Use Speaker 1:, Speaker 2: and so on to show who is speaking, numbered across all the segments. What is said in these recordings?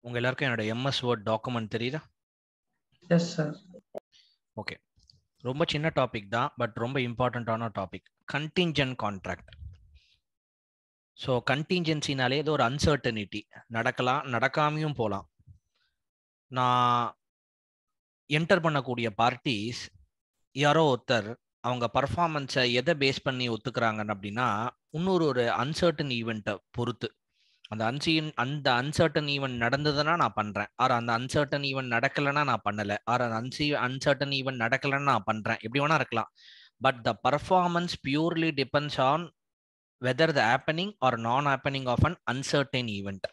Speaker 1: உங்க எல்லாருக்கும் என்னோட எம்எஸ் வேர்ட் டாக்குமெண்ட் தெரியுதா?
Speaker 2: Yes sir.
Speaker 1: ஓகே, ரொம்ப சின்ன டாபிக் தான், பட் ரொம்ப இம்பார்ட்டண்ட்டான டாபிக். Contingent contract. ஸோ கண்டிஞ்சன்சினாலே இது ஒரு அன்சர்டனிட்டி, நடக்கலாம் நடக்காமையும் போகலாம். நான் என்டர் பண்ணக்கூடிய பார்ட்டிஸ் யாரோ ஒருத்தர் அவங்க பர்ஃபார்மன்ஸை எதை பேஸ் பண்ணி ஒத்துக்கிறாங்கன்னு அப்படின்னா இன்னொரு அன்சர்டன் ஈவெண்ட்டை பொறுத்து. அந்த அன்சர்டன் ஈவெண்ட் நடந்ததுன்னா நான் பண்றேன், ஆர் அந்த அன்சர்டன் ஈவெண்ட் நடக்கலைன்னா நான் பண்ணல, ஆர் அந்த அன்சர்டன் ஈவெண்ட் நடக்கலைன்னா நான் பண்றேன், எப்படி வேணா இருக்கலாம். But the performance purely depends on whether the happening or non happening of an uncertain event.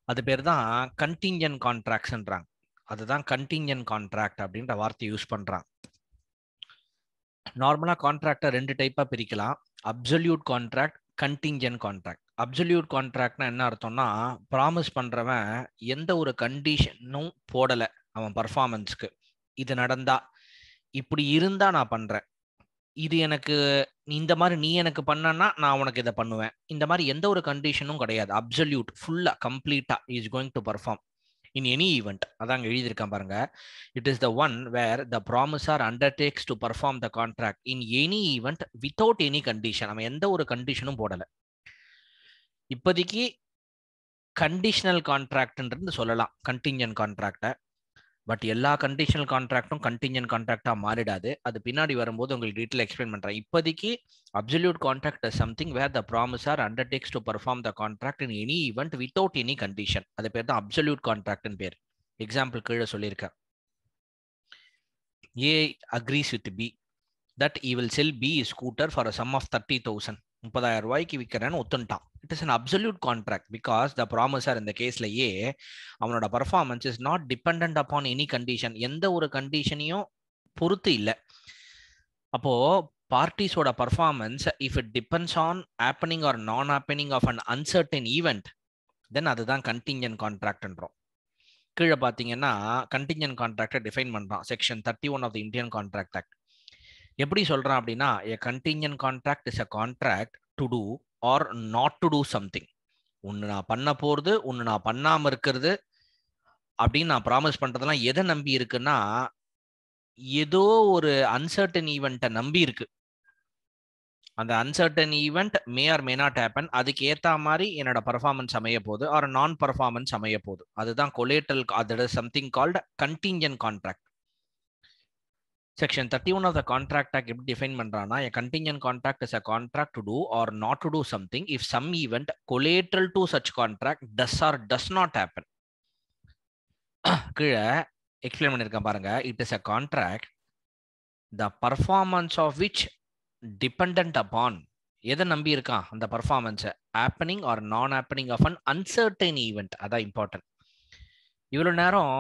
Speaker 1: அது பேர் தான் கண்டிஞ்சன்ட் கான்ட்ராக்ட்ஸ்ன்றாங்க. அதுதான் கண்டிஞ்சன்ட் கான்ட்ராக்ட் அப்படின்ற வார்த்தையை யூஸ் பண்றாங்க. நார்மலா கான்ட்ராக்டை ரெண்டு டைப்பா பிரிக்கலாம்: absolute contract, contingent contract. Absolute கான்ட்ராக்ட்னா என்ன அர்த்தம்னா, ப்ராமிஸ் பண்றவன் எந்த ஒரு கண்டிஷனும் போடல அவன் பர்ஃபார்மன்ஸ்க்கு. இது நடந்தா, இப்படி இருந்தா நான் பண்றேன், இது எனக்கு இந்த மாதிரி நீ எனக்கு பண்ணனா நான் உனக்கு இதை பண்ணுவேன், இந்த மாதிரி எந்த ஒரு கண்டிஷனும் கிடையாது. அப்சல்யூட், ஃபுல்லா கம்ப்ளீட்டா is going to perform in any event. அதான் எழுதியிருக்கான் பாருங்க. It is the one where the promisor undertakes to perform the contract in any event without any condition. அவன் எந்த ஒரு கண்டிஷனும் போடல. இப்போதைக்கு கண்டிஷனல் கான்ட்ராக்ட்ன்றது சொல்லலாம் கண்டிஞ்சன்ட் கான்ட்ராக்டை. பட் எல்லா கண்டிஷனல் கான்ட்ராக்டும் கண்டிஞ்சன்ட் கான்ட்ராக்டா மாறிடாது. அது பின்னாடி வரும்போது உங்களுக்கு டீட்டெயில் எக்ஸ்பிளைன் பண்றேன். இப்போதைக்கு absolute contract is something where the promiser undertakes to perform the contract in any event without any condition. அது பேர் தான் அப்சல்யூட் கான்ட்ராக்ட்னு பேர். எக்ஸாம்பிள் கீழே சொல்லியிருக்கேன். A agrees with B that he will sell B scooter for a sum of 30,000. 30,000 ரூபாய்க்கு விற்கிறேன்னு ஒத்துட்டான். It is an absolute contract because the promiser in the caseல A அவனோட performance is not dependent upon any condition, எந்த ஒரு கண்டிஷனையும் பொறுத்து இல்லை. அப்போ பார்ட்டிஸோட performance if it depends on happening or non happening of an uncertain event, then அதுதான் கண்டிஞ்சன்ட் கான்ட்ராக்ட்ன்றோம். கீழே பார்த்தீங்கன்னா கண்டிஞ்சன்ட் கான்ட்ராக்டை டிஃபைன் பண்றான் section 31 of the Indian contract act. எப்படி சொல்றான் அப்படின்னா, a contingent contract is a contract to do or not to do something. ஒன்று நான் பண்ண போறது, ஒன்று நான் பண்ணாம இருக்கிறது அப்படின்னு நான் ப்ராமிஸ் பண்றதெல்லாம் எதை நம்பி இருக்குன்னா, ஏதோ ஒரு அன்சர்டன் ஈவெண்ட்டை நம்பி இருக்கு. அந்த uncertain event May R may not happen. அதுக்கு ஏற்ற மாதிரி என்னோட பர்ஃபார்மன்ஸ் அமைய போகுது ஆர் நான் பர்ஃபார்மன்ஸ் அமைய போகுது. அதுதான் collateral, that is something called contingent contract. Section 31 of the Contract Act எப்படி டிஃபைன் பண்றானா, a contingent contract is a contract to do or not to do something if some event collateral to such contract does or does not happen. கீழே explain பண்ணியிருக்கேன் பாருங்க. It is a contract the performance of which dependent upon, எதை நம்பி இருக்கான் அந்த பர்ஃபார்மன்ஸை, happening or non happening of an uncertain event. அதான் important. இவ்வளவு நேரம்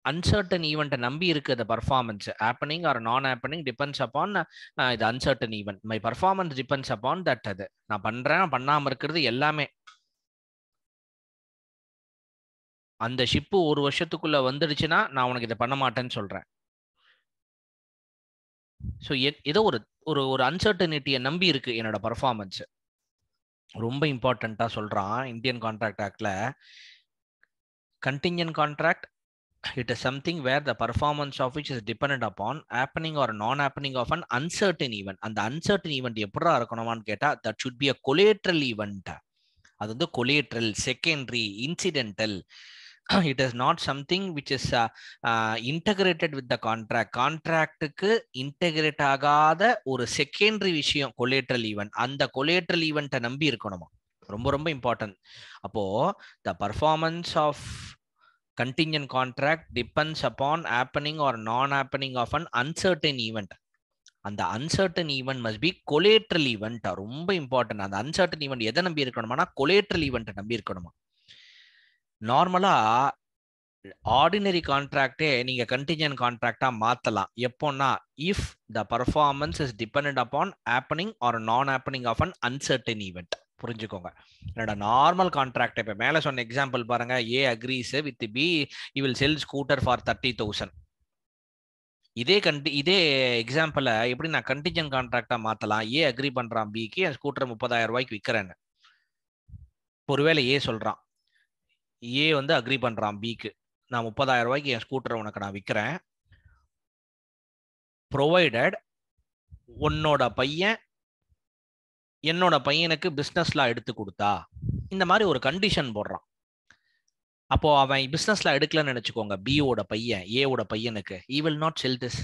Speaker 1: அன்சர்டன் ஈவெண்ட்டை நம்பி இருக்கு. அந்த performance happening or non happening depends upon இது uncertain event. My performance depends upon that. அது நான் பண்றேன் பண்ணாம இருக்கிறது எல்லாமே. அந்த ஷிப்பு ஒரு வருஷத்துக்குள்ள வந்துடுச்சுன்னா நான் உனக்கு இதை பண்ண மாட்டேன்னு சொல்றேன். ஸோ ஏதோ ஒரு ஒரு அன்சர்டனிட்டியை நம்பி இருக்கு என்னோட பர்ஃபார்மன்ஸ். ரொம்ப இம்பார்ட்டண்டா சொல்றான் இந்தியன் கான்ட்ராக்ட் ஆக்ட்ல. Contingent contract, it is something where the performance of which is dependent upon happening or non-happening of an uncertain event. அந்த uncertain event எப்படா இருக்கணுமான்னு கேட்டா, that should be a collateral event. அது வந்து collateral, secondary, incidental. It is not something which is integrated with the contract. கான்ட்ராக்டுக்கு integrate ஆகாத ஒரு secondary விஷயம் collateral event. அந்த collateral event நம்பி இருக்கணுமா, ரொம்ப ரொம்ப இம்பார்ட்டன்ட். அப்போ the performance of contingent contract depends upon happening or non-happening of an uncertain event. அந்த uncertain event must be collateral event. ரொம்ப இம்பார்ட்டன்ட். அந்த uncertain event எதை நம்பி இருக்கணுமா, collateral event நம்பி இருக்கணுமா. நார்மலா ஆர்டினரி கான்ட்ராக்டே நீங்க கண்டிஞ்சன்ட் கான்ட்ராக்டா மாத்தலாம். எப்போன்னா, if the performance is dependent upon happening or non happening of an uncertain event. புரிஞ்சுக்கோங்க. என்னோட நார்மல் கான்ட்ராக்ட் இப்ப மேல சொன்ன எக்ஸாம்பிள் பாருங்க. A agrees with B you will sell scooter for 30,000. இதே எக்ஸாம்பிள எப்படி நான் கண்டிஞ்சன்ட் கான்ட்ராக்டா மாத்தலாம். ஏ அக்ரி பண்றான் பிக்கு என் ஸ்கூட்டர் 30,000 ரூபாய்க்கு விற்கிறேன்னு. ஒருவேளை ஏ சொல்றான், ஏ வந்து அக்ரி பண்றான் பிக்கு, நான் 30,000 ரூபாய்க்கு என் ஸ்கூட்டரை உனக்கு நான் விற்கிறேன், ப்ரொவைடட் உன்னோட பையன் என்னோட பையனுக்கு பிசினஸ் லா எடுத்து கொடுத்தா, இந்த மாதிரி ஒரு கண்டிஷன் போடுறான். அப்போ அவன் பிசினஸ் லா எடுக்கலன்னு நினைச்சுக்கோங்க, பியோட பையன் ஏவோட பையனுக்கு, he will not sell this.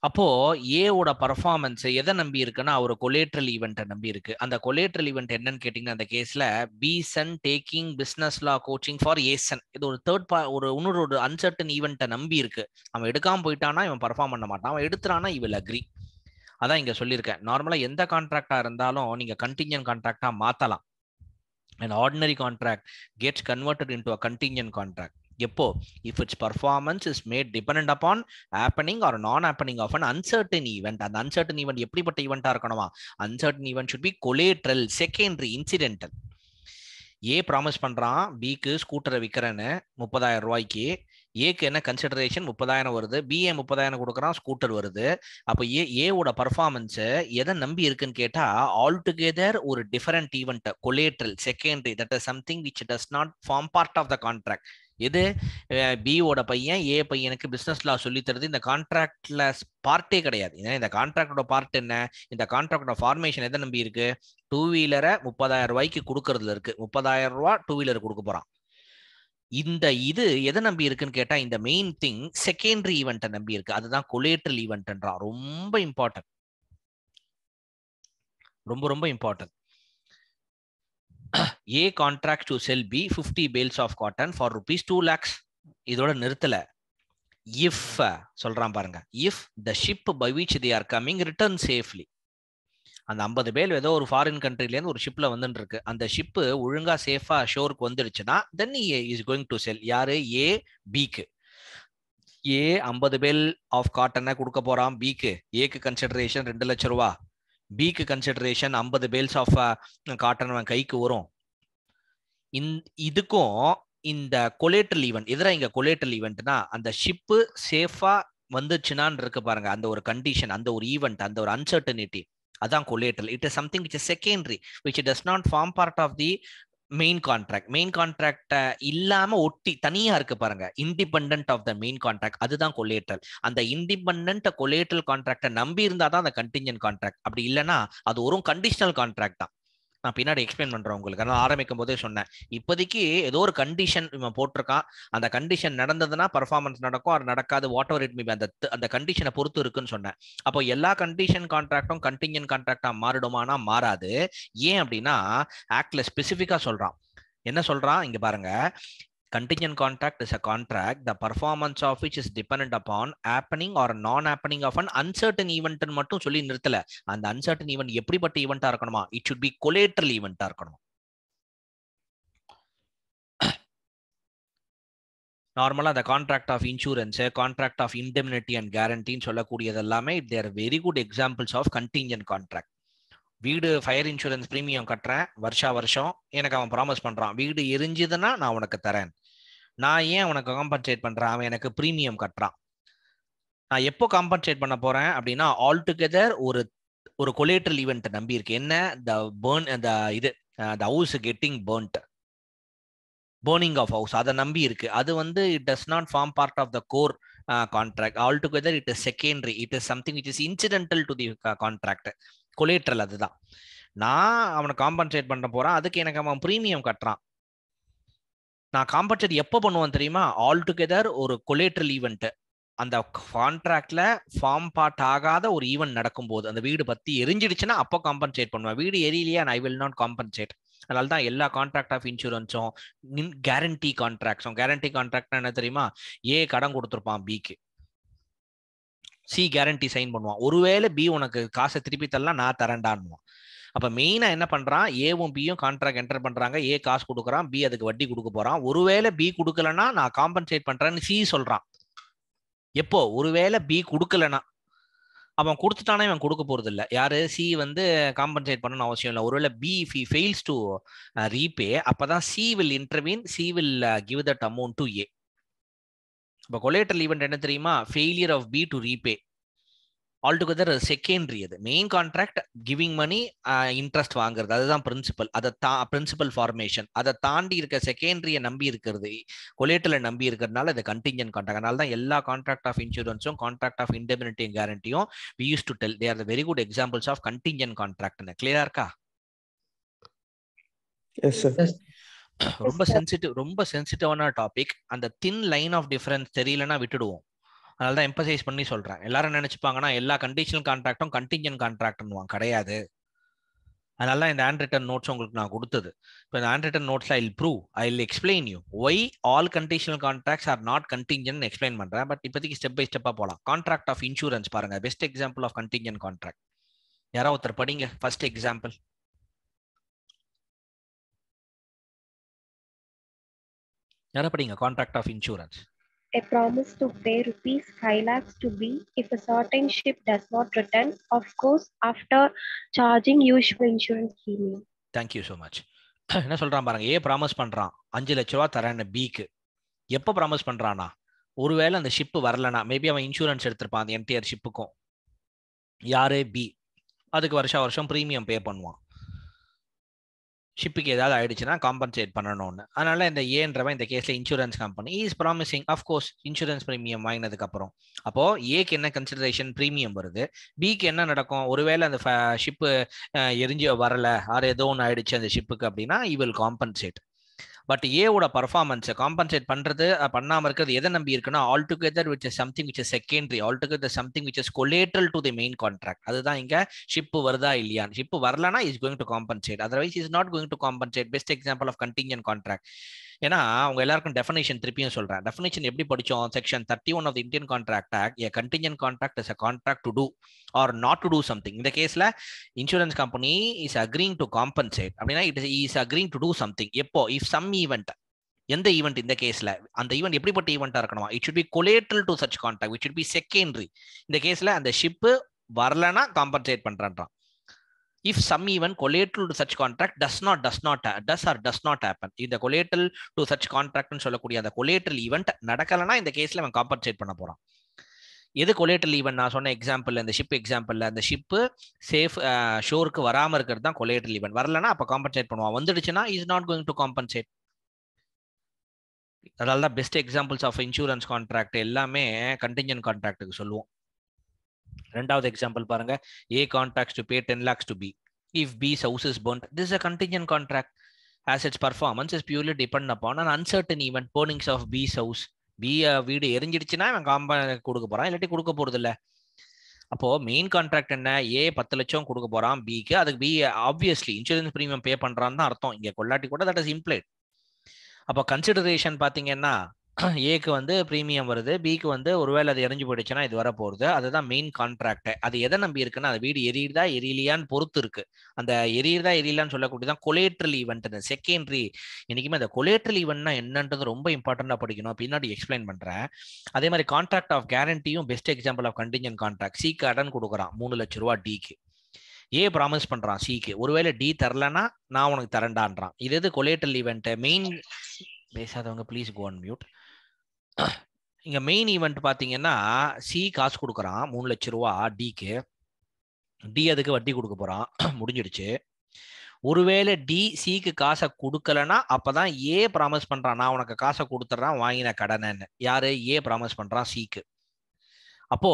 Speaker 1: அப்போ ஏவோட பர்ஃபார்மன்ஸ் எதை நம்பி இருக்குன்னா ஒரு கொலேட்ரல் ஈவெண்ட்டை நம்பி இருக்கு. அந்த கொலேட்ரல் ஈவெண்ட் என்னன்னு கேட்டீங்கன்னா அந்த கேஸ்ல B son taking business law coaching for A son, இது ஒரு இன்னொரு அன்சர்டன் ஈவெண்ட்டை நம்பி இருக்கு. அவன் எடுக்காம போயிட்டானா இவன் பர்ஃபார்ம் பண்ண மாட்டான், அவன் எடுத்துறானா இவள் அக்ரி. அதான் இங்க சொல்லியிருக்கேன். நார்மலா எந்த கான்ட்ராக்டா இருந்தாலும் நீங்க கண்டிஞ்சன்ட் கான்ட்ராக்டா மாத்தலாம். an ordinary contract gets converted into a contingent contract எப்போ, if its performance is made dependent upon happening or non happening of an uncertain event. அந்த uncertain event எப்படிப்பட்ட ஈவெண்டா இருக்கணுமா, uncertain event should be collateral, secondary, incidental. A promise பண்றான் பிக்கு ஸ்கூட்டரை விற்கிறேன்னு 30,000 ரூபாய்க்கு, ஏக்கு என்ன கன்சிடரேஷன் 30,000 வருது, பிஏ 30,000 கொடுக்குறான், ஸ்கூட்டர் வருது. அப்போ ஏவோட பர்ஃபார்மன்ஸ் எதை நம்பி இருக்குன்னு கேட்டா ஆல் டுகெதர் ஒரு different event, collateral, secondary, that is something which does not form part of the contract. இது பியோட பையன் ஏ பையனுக்கு பிசினஸ் லா சொல்லி தருது, இந்த கான்ட்ராக்ட்ல பார்ட்டே கிடையாது. இந்த கான்ட்ராக்டோட பார்ட் என்ன, இந்த கான்ட்ராக்டோட ஃபார்மேஷன் எதை நம்பி இருக்கு, டூ வீலரை 30,000 ரூபாய்க்கு கொடுக்கறதுல இருக்கு. 30,000 ரூபாய் டூ வீலர் கொடுக்க போறான். இந்த இது எதை நம்பி இருக்குன்னு கேட்டா இந்த மெயின் திங் செகண்டரி ஈவெண்ட்டை நம்பி இருக்கு. அதுதான் கொலேட்ரல் ஈவெண்ட்ன்றா. ரொம்ப இம்பார்ட்டன்ட், ரொம்ப ரொம்ப important. A contracts to sell B 50 bales of cotton for rupees 2 lakhs. இதோட நிறுத்தல. If சொல்றான் பாருங்க, if the ship by which they are coming return safely. அந்த 50 பேல் ஏதோ ஒரு ஃபாரின் கண்ட்ரில இருந்து ஒரு ஷிப்ல வந்துட்டு இருக்கு, அந்த ஷிப் ஒழுங்கா சேஃபா ஷோருக்கு வந்துடுச்சுன்னா then he is going to sell. யாரு, ஏ பிக்கு. ஏ 50 பேல் ஆஃப் காட்டனை கொடுக்க போறான் பிக்கு. ஏக்கு கன்சிடரேஷன் 2 லட்சம் ரூபா, பிக்கு கன்சிடரேஷன் 50 பேல்ஸ் ஆஃப் காட்டன் அவன் கைக்கு வரும். இதுக்கும் இந்த கொலேட்ரல் ஈவெண்ட் எதிராக இங்க கொலேட்ரல் ஈவெண்ட்னா அந்த ஷிப்பு சேஃபா வந்துச்சுனான்னு இருக்கு பாருங்க, அந்த ஒரு கண்டிஷன், அந்த ஒரு ஈவெண்ட், அந்த ஒரு அன்சர்டனிட்டி, அதான் collateral. It is something which is secondary which does not form part of the main contract. Main கான்ட்ராக்ட இல்லாம ஒட்டி தனியா இருக்கு பாருங்க, independent of the main contract, அதுதான் கொலேட்ரல். அந்த இண்டிபெண்டன்ட் கொலேட்ரல் கான்ட்ராக்டை நம்பி இருந்தாதான் அந்த கண்டிஞ்சன்ட் கான்ட்ராக்ட். அப்படி இல்லைன்னா அது ஒரு கண்டிஷனல் கான்ட்ராக்ட் தான். நான் பின்னாடி எக்ஸ்பிளைன் பண்றேன் உங்களுக்கு. நான் ஆரம்பிக்கும் போதே சொன்னேன், இப்போதைக்கு ஏதோ ஒரு கண்டிஷன் இவன் போட்டிருக்கான், அந்த கண்டிஷன் நடந்ததுன்னா பர்ஃபார்மன்ஸ் நடக்கும், அது நடக்காது, what ever it may be, அந்த கண்டிஷனை பொறுத்து இருக்குன்னு சொன்னேன். அப்போ எல்லா கண்டிஷன் கான்ட்ராக்டும் கண்டிஞ்சன்ட் கான்ட்ராக்டா மாறிடுமானா மாறாது. ஏன் அப்படின்னா ஆக்ட்ல ஸ்பெசிஃபிக்கா சொல்றான். என்ன சொல்றான் இங்க பாருங்க, contingent contract is a contract the performance of which is dependent upon happening or non happening of an uncertain event ன்னு மட்டும் சொல்லி நிறுத்தல. அந்த uncertain event எப்படிப்பட்ட ஈவெண்டா இருக்கணுமா, it should be collateral event இருக்கணும். நார்மலா அந்த contract of insurance, contract of indemnity and கேரண்டின்னு சொல்லக்கூடியது எல்லாமே there very good examples of contingent contract. வீடு ஃபயர் இன்சூரன்ஸ் பிரீமியம் கட்டுறேன் வருஷம், எனக்கு அவன் ப்ராமிஸ் பண்றான் வீடு எரிஞ்சுதுன்னா நான் உனக்கு தரேன், நான் ஏன் உனக்கு காம்பன்சேட் பண்றேன், அவன் எனக்கு பிரீமியம் கட்டுறான். நான் எப்போ காம்பன்சேட் பண்ண போறேன் அப்படின்னா ஆல் டுகெதர் ஒரு கொலேட்ரல் ஈவெண்ட் நம்பி இருக்கு. என்ன, the house getting burnt, burning of house, அதை நம்பி இருக்கு. அது வந்து it does not form part of the core contract. Altogether it is secondary, it is something which is incidental to the contract. Collateral அதுதான். நான் அவனை காம்பன்சேட் பண்ண போறான், அதுக்கு எனக்கு அவன் பிரீமியம் கட்டுறான். நான் காம்பன்சேட் எப்போ பண்ணுவேன் தெரியுமா, ஆல் டுகெதர் ஒரு கொலேட்ரல் ஈவெண்ட், அந்த கான்ட்ராக்ட்ல ஃபார்ம் பார்ட் ஆகாத ஒரு ஈவெண்ட் நடக்கும்போது, அந்த வீடு பத்தி எரிஞ்சிடுச்சுன்னா அப்போ காம்பன்சேட் பண்ணுவேன். வீடு எரியலையா ஐ வில் நாட் காம்பன்சேட். அதனால தான் எல்லா கான்ட்ராக்ட் ஆஃப் இன்சூரன்ஸும் கேரண்டி கான்ட்ராக்ட்ஸும், கேரண்டி கான்ட்ராக்ட் என்ன தெரியுமா, ஏ கடன் கொடுத்துருப்பான் பிக்கு, சி கேரண்டி சைன் பண்ணுவான், ஒருவேளை பி உனக்கு காசை திருப்பி தரலாம் நான் தரேன்டான்னுவான். அப்ப மெயினா என்ன பண்றான், ஏவும் பியும் கான்ட்ராக்ட் என்டர் பண்றாங்க, ஏ காசு கொடுக்குறான், பி அதுக்கு வட்டி கொடுக்க போறான். ஒருவேளை பி கொடுக்கலன்னா நான் காம்பன்சேட் பண்றேன்னு சி சொல்றான். எப்போ, ஒருவேளை பி கொடுக்கலன்னா, அவன் கொடுத்துட்டானே இவன் கொடுக்க போறது இல்லை. யாரு, சி வந்து காம்பன்சேட் பண்ணணும்னு அவசியம் இல்லை. ஒருவேளை B if he fails to repay, அப்பதான் C will intervene, C will give that amount to A. இப்போ கொலேட்ரல் ஈவெண்ட் என்ன தெரியுமா, failure of B to repay. Altogether secondary. அது main contract giving money, interest வாங்குறது, அதுதான் பிரின்சிபல். Principal formation. அதை தாண்டி இருக்க செகண்டரியை நம்பி இருக்கிறது, கொலேட்டலை நம்பி இருக்கிறதுனால இது கண்டிஞ்சன்ட் கான்ட்ராக்ட். அதனால தான் எல்லா கான்ட்ராக்ட் ஆஃப் இன்சூரன்ஸும் கான்ட்ராக்ட் ஆஃப் இண்டெமினிட்டி கேரண்டியும் we used to tell they are the very good examples of contingent contract. கிளியரா இருக்கா?
Speaker 3: Yes sir.
Speaker 2: Yes.
Speaker 1: ரொம்ப சென்சிட்டிவான டாபிக். அந்த தின் லைன் ஆஃப் டிஃபரன்ஸ் தெரியலன்னா விட்டுடுவோம். அதனால தான் எம்பசைஸ் பண்ணி சொல்றேன். எல்லாரும் நினைச்சுப்பாங்கன்னா எல்லா கண்டிஷனல் கான்ட்ராக்டும் கண்டிஞ்சன்ட் கான்ட்ராக்ட்னுவாங்க. கிடையாது. அதனால தான் இந்த ஹேண்ட் ரிட்டன் நோட்ஸ் உங்களுக்கு நான் கொடுத்தது. இப்போ இந்த ஹேண்ட் ரிட்டன் நோட்ஸ்ல I prove, I will explain you why all conditional contracts are not contingent explain பண்றேன். பட் இப்போதைக்கு ஸ்டெப் பை ஸ்டெப்பா போலாம். கான்ட்ராக்ட் ஆஃப் இன்சூரன்ஸ் பாருங்க, best example of contingent contract. யாராவது ஒருத்தர் படிங்க ஃபர்ஸ்ட் எக்ஸாம்பிள். யாரா படிங்க contract of insurance.
Speaker 4: A promise to pay rupees 5 lakhs to B if a certain ship does not return, of course, after charging usual insurance premium.
Speaker 1: Thank you so much. என்ன சொல்றான் பாருங்க, ஏ promise பண்றான் 5 லட்ச ரூபா தரேன்னு பிக்கு. எப்போ ப்ராமிஸ் பண்றானா, ஒருவேளை அந்த ஷிப் வரலனா, மேபி அவன் இன்சூரன்ஸ் எடுத்திருப்பான் அந்த என்டையர் ஷிப்புக்கும். யாரு? பி. அதுக்கு வருஷம் ப்ரீமியம் பே பண்ணுவான். ஷிப்புக்கு ஏதாவது ஆயிடுச்சுன்னா காம்பன்சேட் பண்ணணும்னு. அதனால இந்த ஏன்றவன் இந்த கேஸ்ல insurance company is promising of course insurance premium வாங்கினதுக்கு அப்புறம். அப்போ ஏக்கு என்ன கன்சிடரேஷன்? ப்ரீமியம் வருது. பிக்கு என்ன நடக்கும்? ஒருவேளை அந்த ஷிப்பு எரிஞ்சு வரல, ஆறு ஏதோ ஒன்று ஆயிடுச்சு அந்த ஷிப்புக்கு அப்படின்னா இ வில் காம்பன்சேட். பட் ஏவோட பர்ஃபார்மன்ஸை காம்பன்சேட் பண்றது பண்ணாம இருக்கிறது எதை நம்பி இருக்குன்னா all together which is something which is secondary, all together something which is collateral to the main contract. அதுதான் இங்க ஷிப் வருதா இல்லையா. ஷிப் வரலனா is going to compensate, otherwise is not going to compensate. Best example of contingent contract. ஏன்னா அவங்க எல்லாருக்கும் definition திருப்பியும் சொல்றேன். டெஃபினேஷன் எப்படி படிச்சோம்? Section 31 of the Indian contract act, a contingent contract is a contract to do or not to do something. இந்த கேஸ்ல insurance company is agreeing to compensate அப்படின்னா it is agreeing to do something. எப்போ? If some event. எந்த event? இந்த கேஸ்ல அந்த event எப்படிப்பட்ட ஈவெண்டா இருக்கணுமா? It should be collateral to such contract, it should be secondary. இந்த கேஸ்ல அந்த ஷிப் வரலனா காம்பன்சேட் பண்றான்றான். If some event collateral to such contract does not happen. இந்த collateral to such contract னு சொல்லக்கூடிய அந்த collateral event நடக்கலனா இந்த கேஸ்ல அவன் காம்பன்சேட் பண்ண போறான். எது collateral event? நான் சொன்ன எக்ஸாம்பிள், அந்த ஷிப் எக்ஸாம்பிள்ல அந்த ஷிப் சேஃப் ஷோருக்கு வராம இருக்கிறது தான் collateral event. வரலனா அப்ப காம்பன்சேட் பண்ணுவான். வந்துடுச்சுன்னா is not going to compensate. அதனால தான் best examples of insurance contract எல்லாமே கண்டிஞ்சன்ட் கான்ட்ராக்ட்டுக்கு சொல்லுவோம். ரெண்டாவது எக்ஸாம்பிள் பாருங்க, A contracts to pay 10 lakhs to B if B's house is burnt. This is a contingent contract as its performance is purely dependent upon an uncertain event, burnings of B's house. B வீடு எரிஞ்சிடுச்சுன்னா அவன் compensate கொடுக்க போறான், இல்லாட்டி கொடுக்க போறது இல்ல. அப்போ main contract என்ன? ஏ 10 லட்சம் கொடுக்க போறான் பிக்கு. அதுக்கு பி ஆப்வியஸ்லி இன்சூரன்ஸ் பிரீமியம் பே பண்றான்னு தான் அர்த்தம். இங்க கொள்ளாட்டி கூட தட் இஸ் இம்ப்ளைட். அப்போ கன்சிடரேஷன் பாத்தீங்கன்னா ஏக்கு வந்து பிரீமியம் வருது, பிக்கு வந்து ஒருவேளை அது எரிஞ்சு போயிடுச்சுன்னா இது வர போகுது. அதுதான் மெயின் கான்ட்ராக்ட். அது எதை நம்பி இருக்குன்னா அது வீடு எரியுதா எரியலையான்னு பொறுத்து இருக்கு. அந்த எரியுதா எரியலான்னு சொல்லக்கூடியதான் கொலேட்ரல் ஈவெண்ட். அந்த செகண்டரி என்னைக்குமே அந்த கொலேட்ரல் ஈவெண்ட்னா என்னன்றது ரொம்ப இம்பார்ட்டண்டா படிக்கணும். பின்னாடி எக்ஸ்பிளைன் பண்றேன். அதே மாதிரி கான்ட்ராக்ட் ஆஃப் கேரண்டியும் best example of contingent contract. சிக்கு கடன் கொடுக்குறான் 3 லட்ச ரூபா டிக்கு. ஏ ப்ராமிஸ் பண்றான் சிக்கு, ஒருவேளை டி தரலன்னா நான் உனக்கு தரண்டான்றான். இது எது? Collateral event. மெயின் பேசாதவங்க ப்ளீஸ் கோ ஆன் மியூட். இங்க மெயின் ஈவெண்ட் பாத்தீங்கன்னா சி காசு கொடுக்குறான் 3 லட்ச ரூபா டிக்கு. டி அதுக்கு வட்டி கொடுக்க போறான், முடிஞ்சிடுச்சு. ஒருவேளை டி சிக்கு காசை கொடுக்கலன்னா அப்பதான் ஏ ப்ராமிஸ் பண்றான் நான் உனக்கு காசை கொடுத்துட்றான் வாங்கின கடனன்னு. யாரு? ஏ ப்ராமிஸ் பண்றான் சிக்கு. அப்போ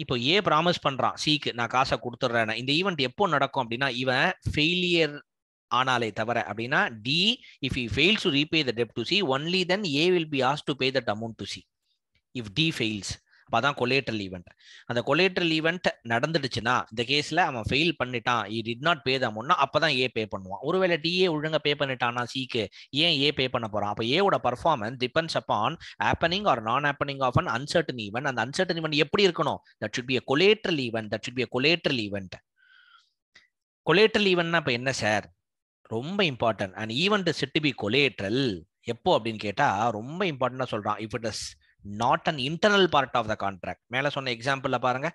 Speaker 1: இப்போ ஏ ப்ராமிஸ் பண்றான் சிக்கு நான் காசை கொடுத்துட்றேன். இந்த ஈவெண்ட் எப்போ நடக்கும் அப்படின்னா இவன் ஃபெயிலியர் ஆனாலே தவிர. அப்படின்னா D if he fails to repay the debt to C, only then A will be asked to pay that amount to C if D fails. அப்பதான் கொலேட்ரல் ஈவெண்ட். அந்த கொலேட்ரல் ஈவெண்ட் நடந்துடுச்சுன்னா இந்த கேஸ்ல அவன் ஃபெயில் பண்ணிட்டான், he did not pay the amount, அப்பதான் ஏ பே பண்ணுவான். ஒருவேளை DA ஒழுங்கா பே பண்ணிட்டானா சிக்கு, ஏன் ஏ பே பண்ண போறான்? அப்ப ஏவோட performance depends upon happening or non happening of an uncertain event. அந்த அன்சர்டன் ஈவெண்ட் எப்படி இருக்கணும்? That should be a collateral event. that should be a collateral event. collateral eventனா இப்ப என்ன சார்? ரொம்ப important. And event is to be collateral. எப்போ அப்படின்னு கேட்டா ரொம்ப இம்பார்ட்டன்டா சொல்றான். If it is not an internal part of the contract. மேல சொன்ன எக்ஸாம்பிள்ல பாருங்க,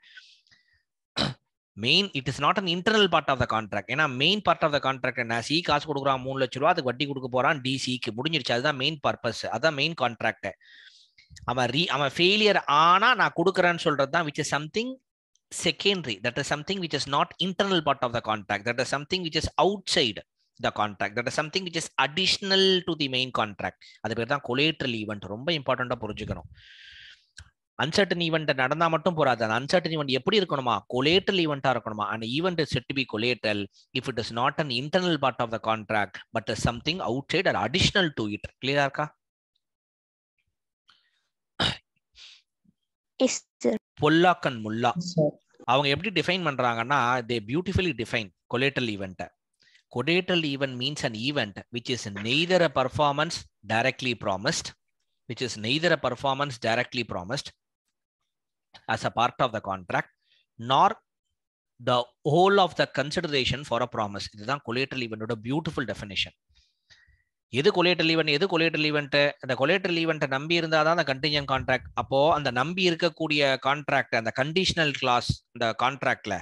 Speaker 1: main it is not an internal part of the contract. ஏன்னா main part of the contract என்ன? சி காசு கொடுக்குறான் 3 லட்ச ரூபா, அதுக்கு வட்டி கொடுக்க போறான் டி சிக்கு, முடிஞ்சிருச்சு. அதுதான் மெயின் பர்பஸ், அதான் மெயின் கான்ட்ராக்ட். அவன் ஃபெயிலியர் ஆனா நான் கொடுக்குறேன்னு சொல்றது தான் which is something secondary, that is something which is not internal part of the contract, that is something which is outside the contract, that is something which is additional to the main contract. அது பேர் தான் collateral event. ரொம்ப இம்பார்ட்டண்டா புரிஞ்சுக்கணும். Uncertain event நடந்தா மட்டும் போறாது. அந்த uncertain event எப்படி இருக்கணுமா? கொலேட்ரல் ஈவெண்டா இருக்கணுமா? அந்த event is set to be collateral if it is not an internal part of the contract but is something outside or additional to it. கிளியரா இருக்கா? பொல்லாக் அண்ட் முல்லா அவங்க எப்படி டிஃபைன் பண்றாங்கன்னா, they beautifully define collateral event. Collateral event means an event which is neither a performance directly promised, as a part of the contract, nor the whole of the consideration for a promise. இதுதான் collateral event ஓட beautiful definition. எது collateral event, எது collateral event? அந்த collateral event நம்பி இருந்தாதான் அந்த contingent contract. அப்போ அந்த நம்பி இருக்கக்கூடிய கான்ட்ராக்ட், அந்த கண்டிஷனல் கிளாஸ் இந்த கான்ட்ராக்ட்ல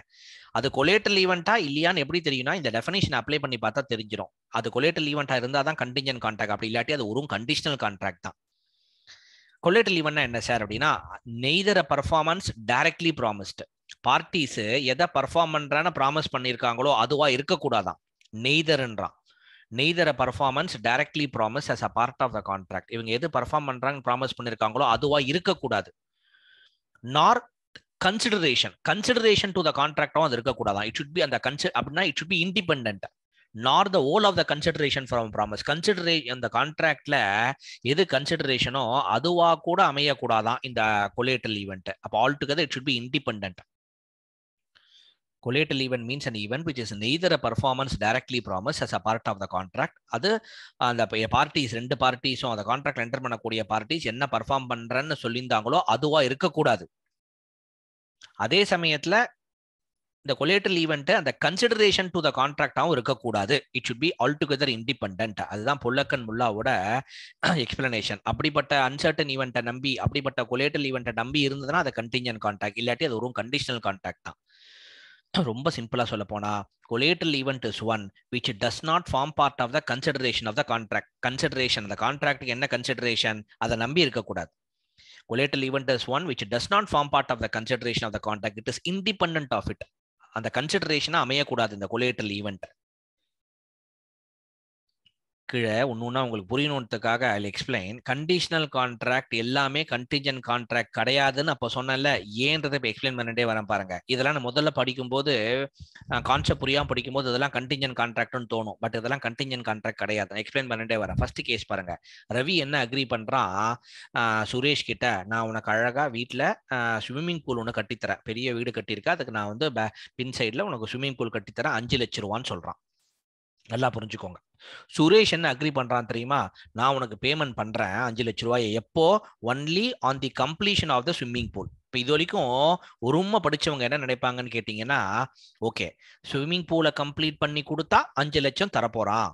Speaker 1: அது collateral event இல்லையான்னு எப்படி தெரியும்னா, இந்த டெஃபினேஷன் அப்ளை பண்ணி பார்த்தா தெரிஞ்சிடும். அது collateral event இருந்தாதான் contingent contract, அப்படி இல்லாட்டி அது ஒரு கண்டிஷனல் கான்ட்ராக்ட் தான். collateral event என்ன சார் அப்படின்னா, neither a performance directly promised. Parties எதை பர்ஃபார்ம் பண்றான்னு ப்ராமிஸ் பண்ணியிருக்காங்களோ அதுவா இருக்கக்கூடாதான். Neither a performance directly promise as a part of the contract. இவங்க எது பர்ஃபார்ம் பண்றாங்க ப்ராமிஸ் பண்ணியிருக்காங்களோ அதுவா இருக்கக்கூடாது. நார் கன்சிடரேஷன் டு த கான்ட்ராக்டும் அது இருக்கக்கூடாதான். இட் ஷுட் பி அந்த அப்படின்னா it should be independent. Nor the whole of the consideration from promise. அந்த கான்ட்ராக்ட்ல எது கன்சிடரேஷனோ அதுவா கூட அமையக்கூடாதான் இந்த கொலேட்ரல் ஈவெண்ட். அப்போ all together it should be independent. Collateral event means an event which is neither a performance directly promised as a part of the contract. அது அந்த பார்ட்டிஸ், ரெண்டு பார்ட்டிஸும் அந்த கான்ட்ராக்ட் என்டர் பண்ணக்கூடிய பார்ட்டிஸ் என்ன பர்ஃபார்ம் பண்றன்னு சொல்லியிருந்தாங்களோ அதுவா இருக்கக்கூடாது. அதே சமயத்துல இந்த collateral event அந்த கன்சிடரேஷன் டு த கான்ட்ராக்டாவும் இருக்கக்கூடாது. It should B all together independent. அதுதான் பொல்லக்கன் முல்லாவோட எக்ஸ்பிளனேஷன். அப்படிப்பட்ட அன்சர்டன் ஈவெண்ட்டை நம்பி, அப்படிப்பட்ட collateral event நம்பி இருந்ததுன்னா அது கண்டிஞ்சன்ட் கான்ட்ராக்ட், இல்லாட்டி அது ஒரு கண்டிஷனல் கான்ட்ராக்ட் தான். ரொம்ப சிம்பிளா சொல்ல போனா, collateral event is one which does not form part of the consideration of the contract. Consideration, the contract என்ன consideration அதை நம்பி இருக்க கூடாது. Collateral event is one which does not form part of the consideration of the contract. It is independent of it. அந்த consideration அமையக்கூடாது இந்த collateral event. கீழே ஒன்னொன்னா உங்களுக்கு புரியணுன்றதுக்காக ஐ எக்ஸ்பிளைன். கண்டிஷனல் கான்ட்ராக்ட் எல்லாமே கண்டிஞ்சன்ட் கான்ட்ராக்ட் கிடையாதுன்னு அப்போ சொன்னேன்ல, ஏன்றதை இப்போ எக்ஸ்பிளைன் பண்ணிட்டே வரேன் பாருங்க. இதெல்லாம் நான் முதல்ல படிக்கும்போது கான்செப்ட் புரியாம படிக்கும்போது இதெல்லாம் கண்டிஞ்சன்ட் கான்ட்ராக்ட்னு தோணும். பட் இதெல்லாம் கண்டிஞ்சன்ட் கான்ட்ராக்ட் கிடையாது. எக்ஸ்பிளைன் பண்ணிட்டே வரேன். ஃபர்ஸ்ட் கேஸ் பாருங்க. ரவி என்ன அக்ரி பண்றான் சுரேஷ் கிட்ட, நான் உனக்கு அழகா வீட்டுல ஸ்விம்மிங் பூல் ஒன்று கட்டித்தரேன், பெரிய வீடு கட்டியிருக்கேன், அதுக்கு நான் வந்து பின் சைட்ல உனக்கு ஸ்விம்மிங் பூல் கட்டித்தரேன், 5 லட்சம் ரூபான்னு சொல்றான். நல்லா புரிஞ்சுக்கோங்க. சுரேஷ் என்ன அக்ரி பண்றான் தெரியுமா, நான் உனக்கு பேமெண்ட் பண்றேன் 5 லட்சம் ரூபாய், எப்போ, only on the completion of the swimming pool. இப்போ இது வரைக்கும் ஒரு உண்மை படிச்சவங்க என்ன நினைப்பாங்கன்னு கேட்டீங்கன்னா, ஓகே ஸ்விம்மிங் பூலை கம்ப்ளீட் பண்ணி கொடுத்தா 5 லட்சம் தரப்போறான்.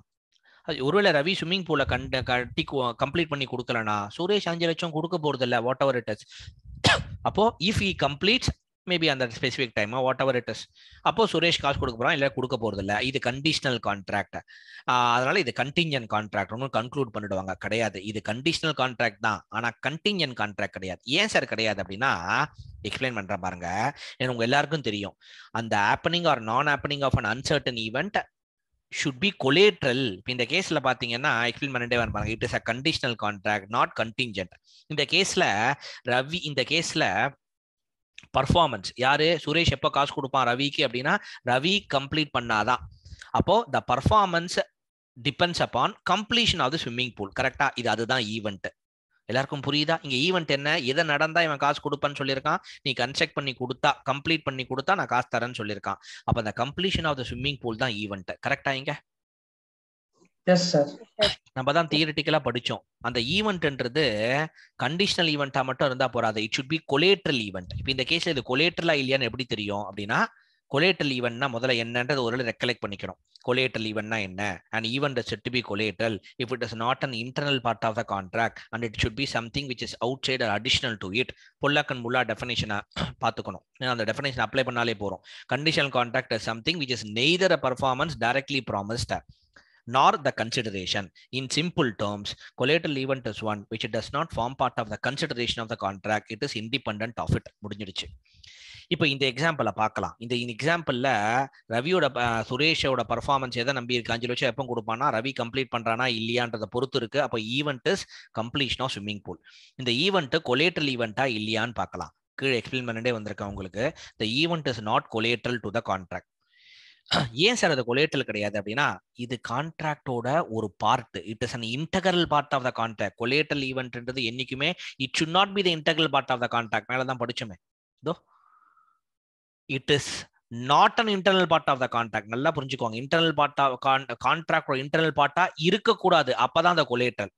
Speaker 1: ஒருவேளை ரவி ஸ்விம்மிங் பூலை கட்டி கம்ப்ளீட் பண்ணி கொடுக்கலனா சுரேஷ் 5 லட்சம் கொடுக்க போறது இல்லை, வாட் எவர் இட் இஸ். அப்போ இஃப் ஹி கம்ப்ளீட்ஸ் மேபி அந்த specific time what ever it is, அப்போ சுரேஷ் காசு கொடுக்க போறான், இல்லை கொடுக்க போறது இல்லை. இது கண்டிஷனல் கான்ட்ராக்ட். அதனால இது கண்டிஞ்சன்ட் கான்ட்ராக்ட் ஒன்று கன்க்ளூட் பண்ணிடுவாங்க. கிடையாது, இது கண்டிஷனல் கான்ட்ராக்ட் தான், ஆனா கண்டிஞ்சன்ட் கான்ட்ராக்ட் கிடையாது. ஏன் சார் கிடையாது அப்படின்னா எக்ஸ்பிளைன் பண்றேன் பாருங்க. உங்க எல்லாருக்கும் தெரியும், அந்த happening or non happening of an uncertain event should be collateral. இந்த கேஸ்ல பாத்தீங்கன்னா எக்ஸ்பிளைன் பண்ணிட்டே வரப்பாங்க. It is a conditional contract, not contingent. இந்த கேஸ்ல ரவி, இந்த கேஸ்ல பர்ஃபார்மன்ஸ் யாரு, சுரேஷ் எப்போ காசு கொடுப்பான் ரவிக்கு அப்படின்னா ரவி கம்ப்ளீட் பண்ணாதான். அப்போ the performance depends upon completion of the swimming pool. கரெக்டா? இது அதுதான் ஈவெண்ட். எல்லாருக்கும் புரியுதா? இங்க ஈவெண்ட் என்ன, எதை நடந்தா இவன் காசு கொடுப்பான்னு சொல்லியிருக்கான், நீ கன்ஸ்ட்ரக்ட் பண்ணி கொடுத்தா, கம்ப்ளீட் பண்ணி கொடுத்தா நான் காசு தரேன்னு சொல்லியிருக்கான். அப்ப அந்த completion of the swimming pool தான் ஈவெண்ட். கரெக்டா? இங்க நம்ம தான் தியரிட்டிக்கலா படிச்சோம். அந்த ஈவெண்ட்ன்றது கண்டிஷனல் ஈவெண்டா மட்டும் இருந்தா போறாது, it should be collateral event. இப்போ இந்த கேஸ்ல இது கொலேட்ரலா இல்லையான்னு எப்படி தெரியும் அப்படின்னா, கொலேட்ரல் ஈவெண்ட்னா முதல்ல என்னன்றது ஒரு ரெக்கலெக்ட் பண்ணிக்கணும். கொலேட்ரல் ஈவெண்ட்னா என்ன? an event is said to be collateral if it is not an internal part of the contract and it should be something which is outside or additional to it. பொல்லாக்கன் Mullah டெஃபினேஷனை பார்த்துக்கணும். அந்த definition apply பண்ணாலே போறோம். Conditional contract is something which is neither a performance directly promised nor the consideration. In simple terms, collateral event is one which does not form part of the consideration of the contract. It is independent of it. முடிஞ்சிடுச்சு. இப்போ இந்த எக்ஸாம்பிள பார்க்கலாம். இந்த எக்ஸாம்பிள்ல ரவியோட சுரேஷோட performance எதை நம்பி இருக்கு? 5 லட்சம் எப்போ கொடுப்பானா, ரவி கம்ப்ளீட் பண்றானா இல்லையான்றத பொறுத்து இருக்கு. அப்போ event is completion of swimming pool. இந்த ஈவெண்ட் கொலேட்ரல் ஈவெண்டா இல்லையான்னு பார்க்கலாம். கீழே எக்ஸ்பிளைன் பண்ணிட்டே வந்திருக்கேன் உங்களுக்கு. The event is not collateral to the contract. ஏன் சார் அது கொலேட்ரல் கிடையாது அப்படின்னா, இது கான்ட்ராக்டோட ஒரு part. It is an integral part of the contract. Collateral ஈவென்ட்ன்றது என்னைக்குமே it should not be the integral part of the contract. மேல தான் படிச்சோமே. இதோ it is not an internal part of the contract. நல்லா புரிஞ்சுக்கோங்க. இன்டர்னல் பார்ட் ஆஃப் கான்ட்ராக்டோட internal பார்ட்டா இருக்கக்கூடாது. அப்பதான் அந்த கொலேட்ரல்.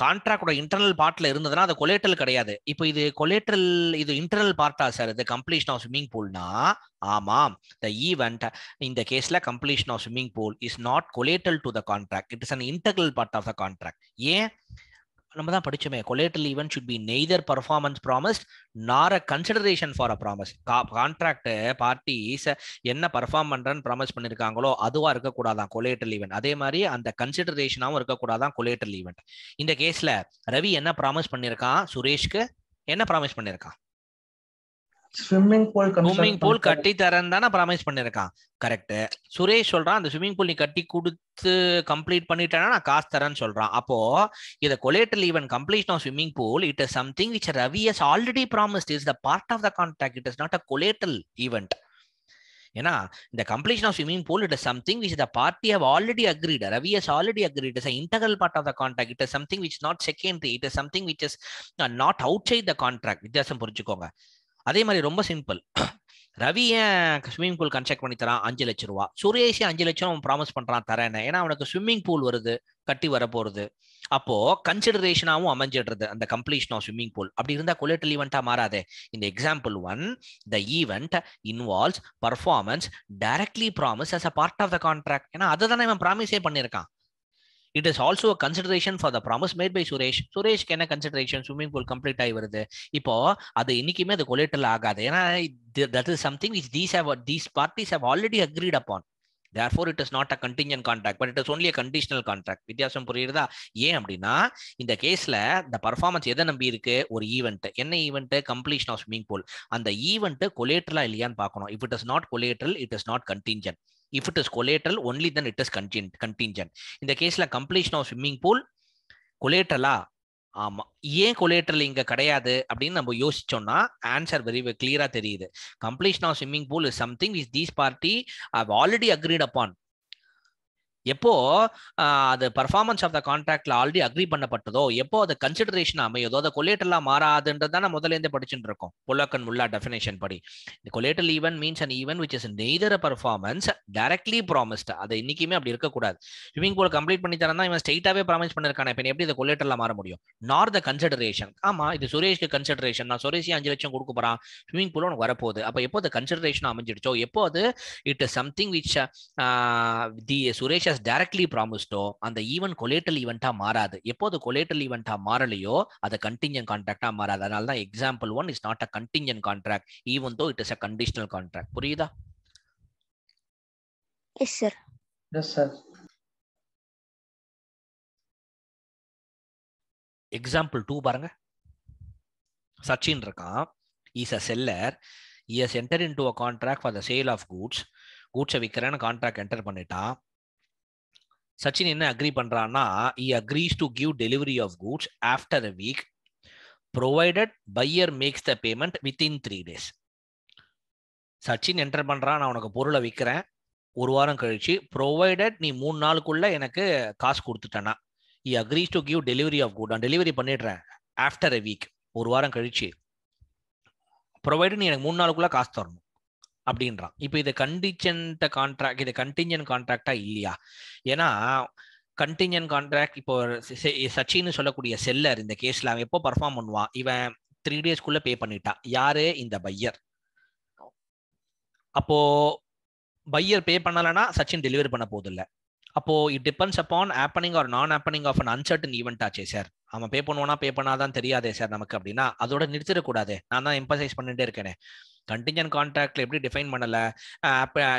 Speaker 1: கான்ட்ராக்டோட இன்டர்னல் பார்ட்ல இருந்ததுன்னா அது கொலேட்ரல் கிடையாது. இப்போ இது கொலேட்ரல், இது இன்டர்னல் பார்ட்டா சார் இது கம்ப்ளீஷன் ஆஃப் ஸ்விம்மிங் பூல்னா? ஆமாம். த ஈவெண்ட் இந்த கேஸ்ல completion of swimming pool is not collateral to the contract. It is an integral part of the contract. ஏன்? நம்ம தான் படிச்சோமே, collateral event should be neither performance promised nor a consideration for a promise. Contract parties என்ன perform பண்றன்னு promise பண்ணிருக்காங்களோ அதுவா இருக்கக்கூடாதான் collateral event. அதே மாதிரி அந்த கன்சிடரேஷனாவும் இருக்கக்கூடாதான் collateral event. இந்த கேஸ்ல ரவி என்ன ப்ராமிஸ் பண்ணிருக்கான்? சுரேஷ்க்கு என்ன ப்ராமிஸ் பண்ணிருக்கான்?
Speaker 2: ஸ்விம்மிங் பூல்
Speaker 1: கட்டி தரேன் தானே ப்ராமிஸ் பண்ணிருக்கான். கரெக்ட். சுரேஷ் சொல்றான் அந்த ஸ்விம்மிங் பூல் நீ கட்டி கொடுத்து கம்ப்ளீட் பண்ணிட்டேன்னா நான் காசு தரேன்னு சொல்றான். அப்போ இத collateral event completion of swimming pool it is something which Ravi has already promised, is the part of the contract. It is not a collateral event. ஏன்னா இந்த completion of swimming pool it is something which the party have already agreed. Ravi has already agreed. It is an integral part of the contract. It is something which is not secondary. It is something which is not outside the contract. வித்தியாசம் புரிஞ்சுக்கோங்க. அதே மாதிரி ரொம்ப simple. Ravi ஏன் swimming pool construct பண்ணி தரான்? 5 லட்சம் ரூபா. சுரேஷ் 5 லட்சம் அவன் ப்ராமிஸ் பண்றான் தரேன். ஏன்னா அவனுக்கு ஸ்விம்மிங் பூல் வருது, கட்டி வர போறது. அப்போ கன்சிடரேஷனாவும் அமைஞ்சிடுறது அந்த கம்ப்ளீஷன் ஆஃப் ஸ்விம்மிங் பூல். அப்படி இருந்தா கொலேட்ரல் ஈவெண்டா மாறாதே. இந்த example 1 the event involves performance directly promise as a part of the contract. ஏன்னா அதை தானே இவன் ப்ராமிஸே பண்ணியிருக்கான். It is also a consideration for the promise made by Suresh. சுரேஷ்க்கு என்ன கன்சிடரேஷன்? ஸ்விம்மிங் பூல் கம்ப்ளீட் ஆகி வருது. இப்போ அது இன்னைக்குமே அது கொலேட்ரல் ஆகாது. ஏன்னா that is something which these parties have already agreed upon. Therefore it is not a contingent contract, but it is only a conditional contract. வித்தியாசம் புரியுதா? ஏன் அப்படின்னா இந்த கேஸ்ல இந்த பர்ஃபார்மன்ஸ் எதை நம்பி இருக்கு? ஒரு ஈவெண்ட். என்ன event? Completion of swimming pool. அந்த ஈவெண்ட் கொலேட்ரலா இல்லையான்னு பார்க்கணும். If it is not collateral, it is not contingent. If it is collateral, only then it is contingent. இந்த கேஸ்ல கம்ப்ளீஷன் ஆஃப் ஸ்விம்மிங் பூல் கொலேட்ரலா? ஆமா. ஏன் கொலேட்ரல் இங்க கிடையாது அப்படின்னு நம்ம யோசிச்சோம்னா ஆன்சர் வெரி கிளியரா தெரியுது. Completion of swimming pool is something which these party have already agreed upon. எப்போ அது பர்ஃபார்மன்ஸ் ஆஃப் த கான்ட்ராக்ட்ல ஆல்ரெடி அக்ரி பண்ணப்பட்டதோ, எப்போ அது கன்சிடரேஷன் அமையதோ, அதை கொலேட்ரலா மாறாதுன்றது தான் முதல்ல இருந்தே படிச்சுட்டு இருக்கோம். புல்லக்கன் முல்லா டெஃபினேஷன் படி collateral event means an event which is neither a performance directly promised. அது இன்னைக்குமே அப்படி இருக்கக்கூடாது. ஸ்விம்மிங் பூல் கம்ப்ளீட் பண்ணி தரேன் தான் இவன் ஸ்ட்ரெயிட்டாவே ப்ராமிஸ் பண்ணிருக்கானே, இப்போ எப்படி இதை கொலேட்ரலா மாற முடியும்? நார் த கன்சிடரேஷன். ஆமா, இது சுரேஷ்க்கு கன்சிடரேஷன். நான் சுரேஷ் 5 லட்சம் கொடுக்க போறான், ஸ்விம்மிங் பூல் உனக்கு வரப்போகுது. அப்போ எப்போ அது கன்சிடரேஷன் அமைஞ்சிடுச்சோ, எப்போ அது it is something which the Suresh directly promised, அந்த ஈவென்ட் கொலேட்ரல் ஈவென்ட்டா மாறாது. எப்போது கொலேட்ரல் ஈவென்ட்டா மாறலையோ அது கண்டிஞ்சன்ட் கான்ட்ராக்டா மாறாது. அதனால தான் example 1 is not a contingent contract even though it is a conditional contract. புரியுதா?
Speaker 3: Yes sir.
Speaker 2: Yes sir.
Speaker 1: Example 2 பாருங்க. சச்சின் இருக்கான். Is a seller. He has entered into a contract for the sale of goods. கூட்ஸை விற்கிறேன்னு contract enter பண்ணிட்டான். சச்சின் என்ன agri பண்றான்னா, he agrees to give delivery of goods after a week provided buyer makes the payment within 3 days. Sachin enter பண்றான், நான் உனக்கு பொருளை விற்கிறேன், ஒரு வாரம் கழிச்சு provided நீ 3 நாளுக்குள்ள எனக்கு காசு கொடுத்துட்டேன்னா, he agrees to give delivery of good. நான் டெலிவரி பண்ணிடுறேன் after a week, ஒரு வாரம் கழிச்சு, provided நீ எனக்கு 3 நாளுக்குள்ள காசு தரணும் அப்படின்றான். இப்போ இது கண்டிஜென்ட் கான்ட்ராக்ட், இது கண்டிஜென்ட் கான்ட்ராக்டா இல்லையா? ஏன்னா கண்டிஜென்ட் கான்ட்ராக்ட் இப்போ சச்சின்னு சொல்லக்கூடிய செல்லர் இந்த கேஸ்ல அவன் எப்போ பர்ஃபார்ம் பண்ணுவான்? இவன் 3 டேஸ்க்குள்ள பே பண்ணிட்டான். யாரு? இந்த பையர். அப்போ பையர் பே பண்ணலன்னா சச்சின் டெலிவரி பண்ண போதில்லை. அப்போ it depends upon happening or non happening of an uncertain event ஆச்சே சார். அவன் பே பண்ணுவானா பே பண்ணாதான் தெரியாதே சார் நமக்கு அப்படின்னா அதோட நிறுத்திடக்கூடாது. நான் தான் எம்பசைஸ் பண்ணிட்டே இருக்கேனே. கண்டிஞ்சன்ட் கான்ட்ராக்ட்ல எப்படி டிஃபைன் பண்ணல,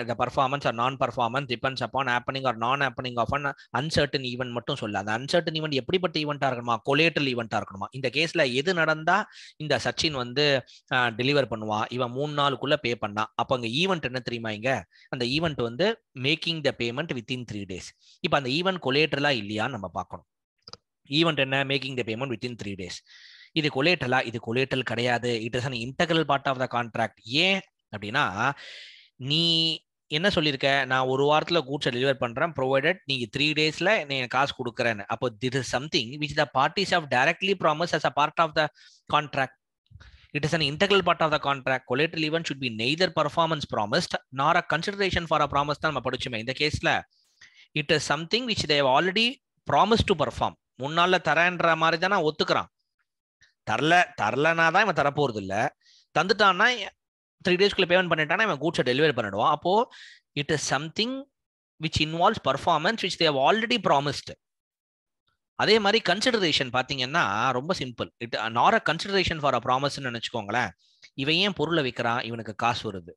Speaker 1: the performance or non performance depends upon happening or non happening of an uncertain event மட்டும் சொல்ல. அந்த uncertain event எப்படிப்பட்ட ஈவெண்டா இருக்கணுமா, கொலேட்டரல் ஈவெண்டா இருக்கணுமா. இந்த கேஸ்ல எது நடந்தா இந்த சச்சின் வந்து டெலிவர் பண்ணுவான், இவன் 3 நாளுக்குள்ள பே பண்ணா, அப்ப அங்க ஈவெண்ட் என்ன தெரியுமா, இங்க அந்த ஈவெண்ட் வந்து making the payment within 3 days. இப்ப அந்த ஈவெண்ட் கொலேட்டரலா இல்லையான்னு நம்ம பார்க்கணும். ஈவெண்ட் என்ன, making the payment within 3 days. இது கொலேட்டலா, இது கொலேட்டல் கிடையாது. It is an integral part of the contract. ஏன் அப்படின்னா நீ என்ன சொல்லியிருக்க, நான் ஒரு வாரத்துல கூட்ஸை டெலிவர் பண்றேன் ப்ரொவைடட் நீங்க 3 daysல நீ காசு கொடுக்குறேன்னு. அப்போ this is something which the parties have directly promised as a part of the contract. It is an integral part of the contract. Collateral event should be neither performance promised nor a consideration for a promise. தான் நம்ம படிச்சோமே. இந்த கேஸ்ல it is something which they have already promised to perform. முன்னால தரேன்ற மாதிரி தானே ஒத்துக்கிறான். தரலனா தான் இவன் தரப்போறது இல்ல, தந்துட்டான்னா 3 daysக்குள்ள பேமெண்ட் பண்ணிட்டானா இவன் கூட்ஸை டெலிவரி பண்ணிடுவான். அப்போ it is something which involves performance which they have already promised. அதே மாதிரி கன்சிடரேஷன் பாத்தீங்கன்னா ரொம்ப simple. It not a consideration for a ப்ராமிஸ்ன்னு நினைச்சுக்கோங்களேன். இவன் ஏன் பொருளை விற்கிறான், இவனுக்கு காசு வருது.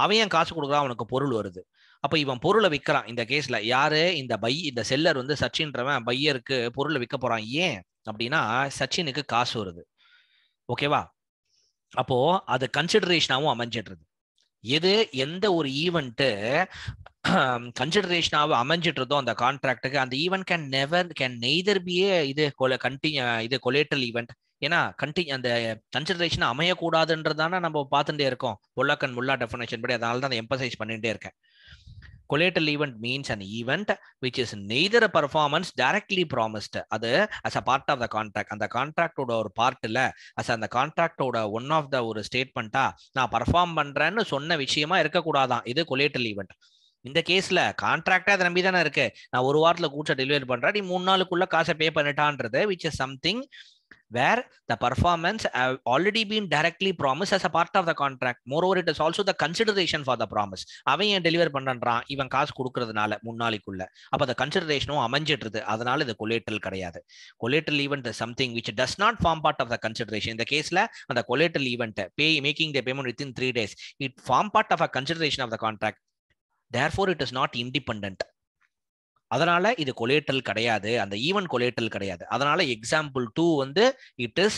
Speaker 1: அவன் ஏன் காசு கொடுக்குறான், அவனுக்கு பொருள் வருது. அப்ப இவன் பொருளை விற்கிறான். இந்த கேஸ்ல யாரு, இந்த செல்லர் வந்து சச்சின்றவன் பையருக்கு பொருளை விற்க போறான். ஏன் அப்படின்னா சச்சினுக்கு காசு வருது. ஓகேவா? அப்போ அது கன்சிடரேஷனாவும் அமைஞ்சிடுறது. எது, எந்த ஒரு ஈவெண்ட் கன்சிடரேஷனாவும் அமைஞ்சிடுறதோ அந்த கான்ட்ராக்டுக்கு, அந்த ஈவெண்ட் கேன் நெய்தர் பி இது கொலேட்டரல் ஈவெண்ட். ஏன்னா அந்த கன்சிடரேஷன் அமையக்கூடாதுன்றதான நம்ம பார்த்துட்டே இருக்கோம் பொல்லாக்கன் முல்லா டெஃபினேஷன் படி. அதனால தான் எம்பசைஸ் பண்ணிட்டே இருக்கேன். Collateral event means an event which is neither a performance directly promised, அது as a part of the contract. அந்த கான்ட்ராக்டோட ஒரு பார்ட் இல்ல, as அந்த கான்ட்ராக்டோட ஒன் ஆஃப் த ஒரு ஸ்டேட்மெண்டா நான் பர்ஃபார்ம் பண்றேன்னு சொன்ன விஷயமா இருக்கக்கூடாதான் இது collateral event. இந்த கேஸ்ல கான்ட்ராக்டா அதை நம்பி தானே இருக்கு. நான் ஒரு வாரத்துல கூட்ஸை டெலிவரி பண்றேன், நீ 3 நாளுக்குள்ள காசை பே பண்ணிட்டான்றது which is something where the performance have already been directly promised as a part of the contract. Moreover, it is also the consideration for the promise. அவன் ஏன் டெலிவர் பண்றான், இவன் காசு கொடுக்கறதுனால 3 நாளைக்குள்ள. அப்ப அந்த கன்சிடரேஷனும் அமைஞ்சிடுறது. அதனால இது கொலேட்டரல் கிடையாது. கொலேட்டரல் event is something which does not form part of the consideration. இந்த கேஸ்ல அந்த கொலேட்டரல் event making the payment within 3 days, it form part of a consideration of the contract. Therefore, it is not independent. அதனால இது கொலேட்டரல் கிடையாது, அந்த event கொலேட்டரல் கிடையாது. அதனால example 2 வந்து it is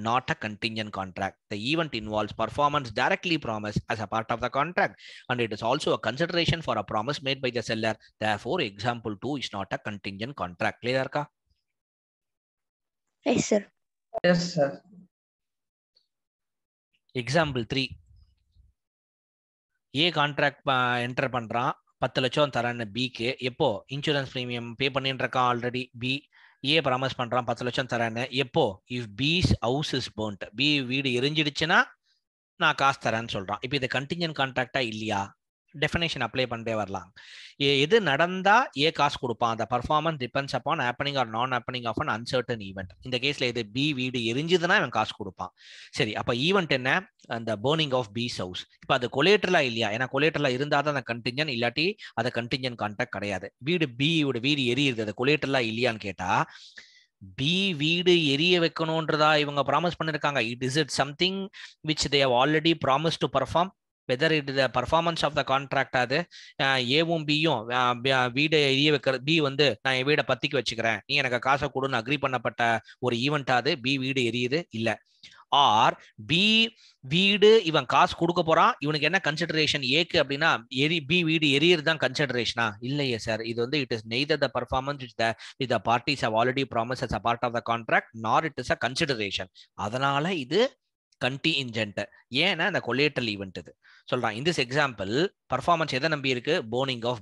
Speaker 1: not a contingent contract. The event involves performance directly promised as a part of the contract, and it is also a consideration for a promise made by the seller. Therefore, example 2 is not a contingent contract. Clear ka?
Speaker 4: Yes, sir.
Speaker 2: Yes, sir.
Speaker 1: Example 3. A contract enter பண்றான், 10 லட்சம் தரேன்னு பிக்கு. எப்போ insurance premium பே பண்ணிட்டு இருக்கான் already B. ஏ promise பண்றான் 10 லட்சம் தரேன்னு. எப்போ, if B's house is burnt, B வீடு எரிஞ்சிடுச்சுன்னா நான் காசு தரேன்னு சொல்றான். இப்போ இது கண்டிஞ்சன்ட் கான்ட்ராக்டா இல்லையா? டெஃபினேஷன் அப்ளை பண்ணிட்டே வரலாம். எது நடந்தா ஏ காசு கொடுப்பான், அந்த performance depends upon happening or non happening of an uncertain event. இந்த கேஸ்ல இது பி வீடு எரிஞ்சுதுன்னா இவன் காசு கொடுப்பான். சரி, அப்ப ஈவெண்ட் என்ன, அந்த பர்னிங் ஆஃப் பீஸ் ஹவுஸ். இப்ப அது கொலேட்டரலா இல்லையா? ஏன்னா கொலேட்டரலா இருந்தா தான் அந்த கண்டிஞ்சன், இல்லாட்டி அது கண்டிஞ்சன்ட் கான்ட்ராக்ட் கிடையாது. வீடு எரியுது, அது கொலேட்டரலா இல்லையான்னு கேட்டா, பி வீடு எரிய வைக்கணும்ன்றதா இவங்க ப்ராமிஸ் பண்ணிருக்காங்க. Is it something which they have already promise to perform, whether it the performance of the contract. அது ஏவும் பியும் வீடு எரிய வைக்கிற, பி வந்து நான் என் வீடை பத்திக்கு வச்சுக்கிறேன், நீ எனக்கு காசை கொடுன்னு அக்ரி பண்ணப்பட்ட ஒரு ஈவெண்ட். அது பி வீடு எரியுது இல்ல. ஆர் பி வீடு இவன் காசு கொடுக்க போறான், இவனுக்கு என்ன கன்சிடரேஷன் ஏக்கு அப்படின்னா பி வீடு எரியறது தான் கன்சிடரேஷனா? இல்லையே சார், இது வந்து it is neither the performance which the parties have already promised as a part of the contract, nor it is a consideration. அதனால இது கண்டிஞ்சன்ட். ஏன்னா இந்த கொலேட்டரல் ஈவெண்ட் இது சொல்றான். இன் திஸ் எக்ஸாம்பிள் பர்ஃபார்மன்ஸ் எதை நம்பி இருக்கு, போர்னிங் ஆஃப்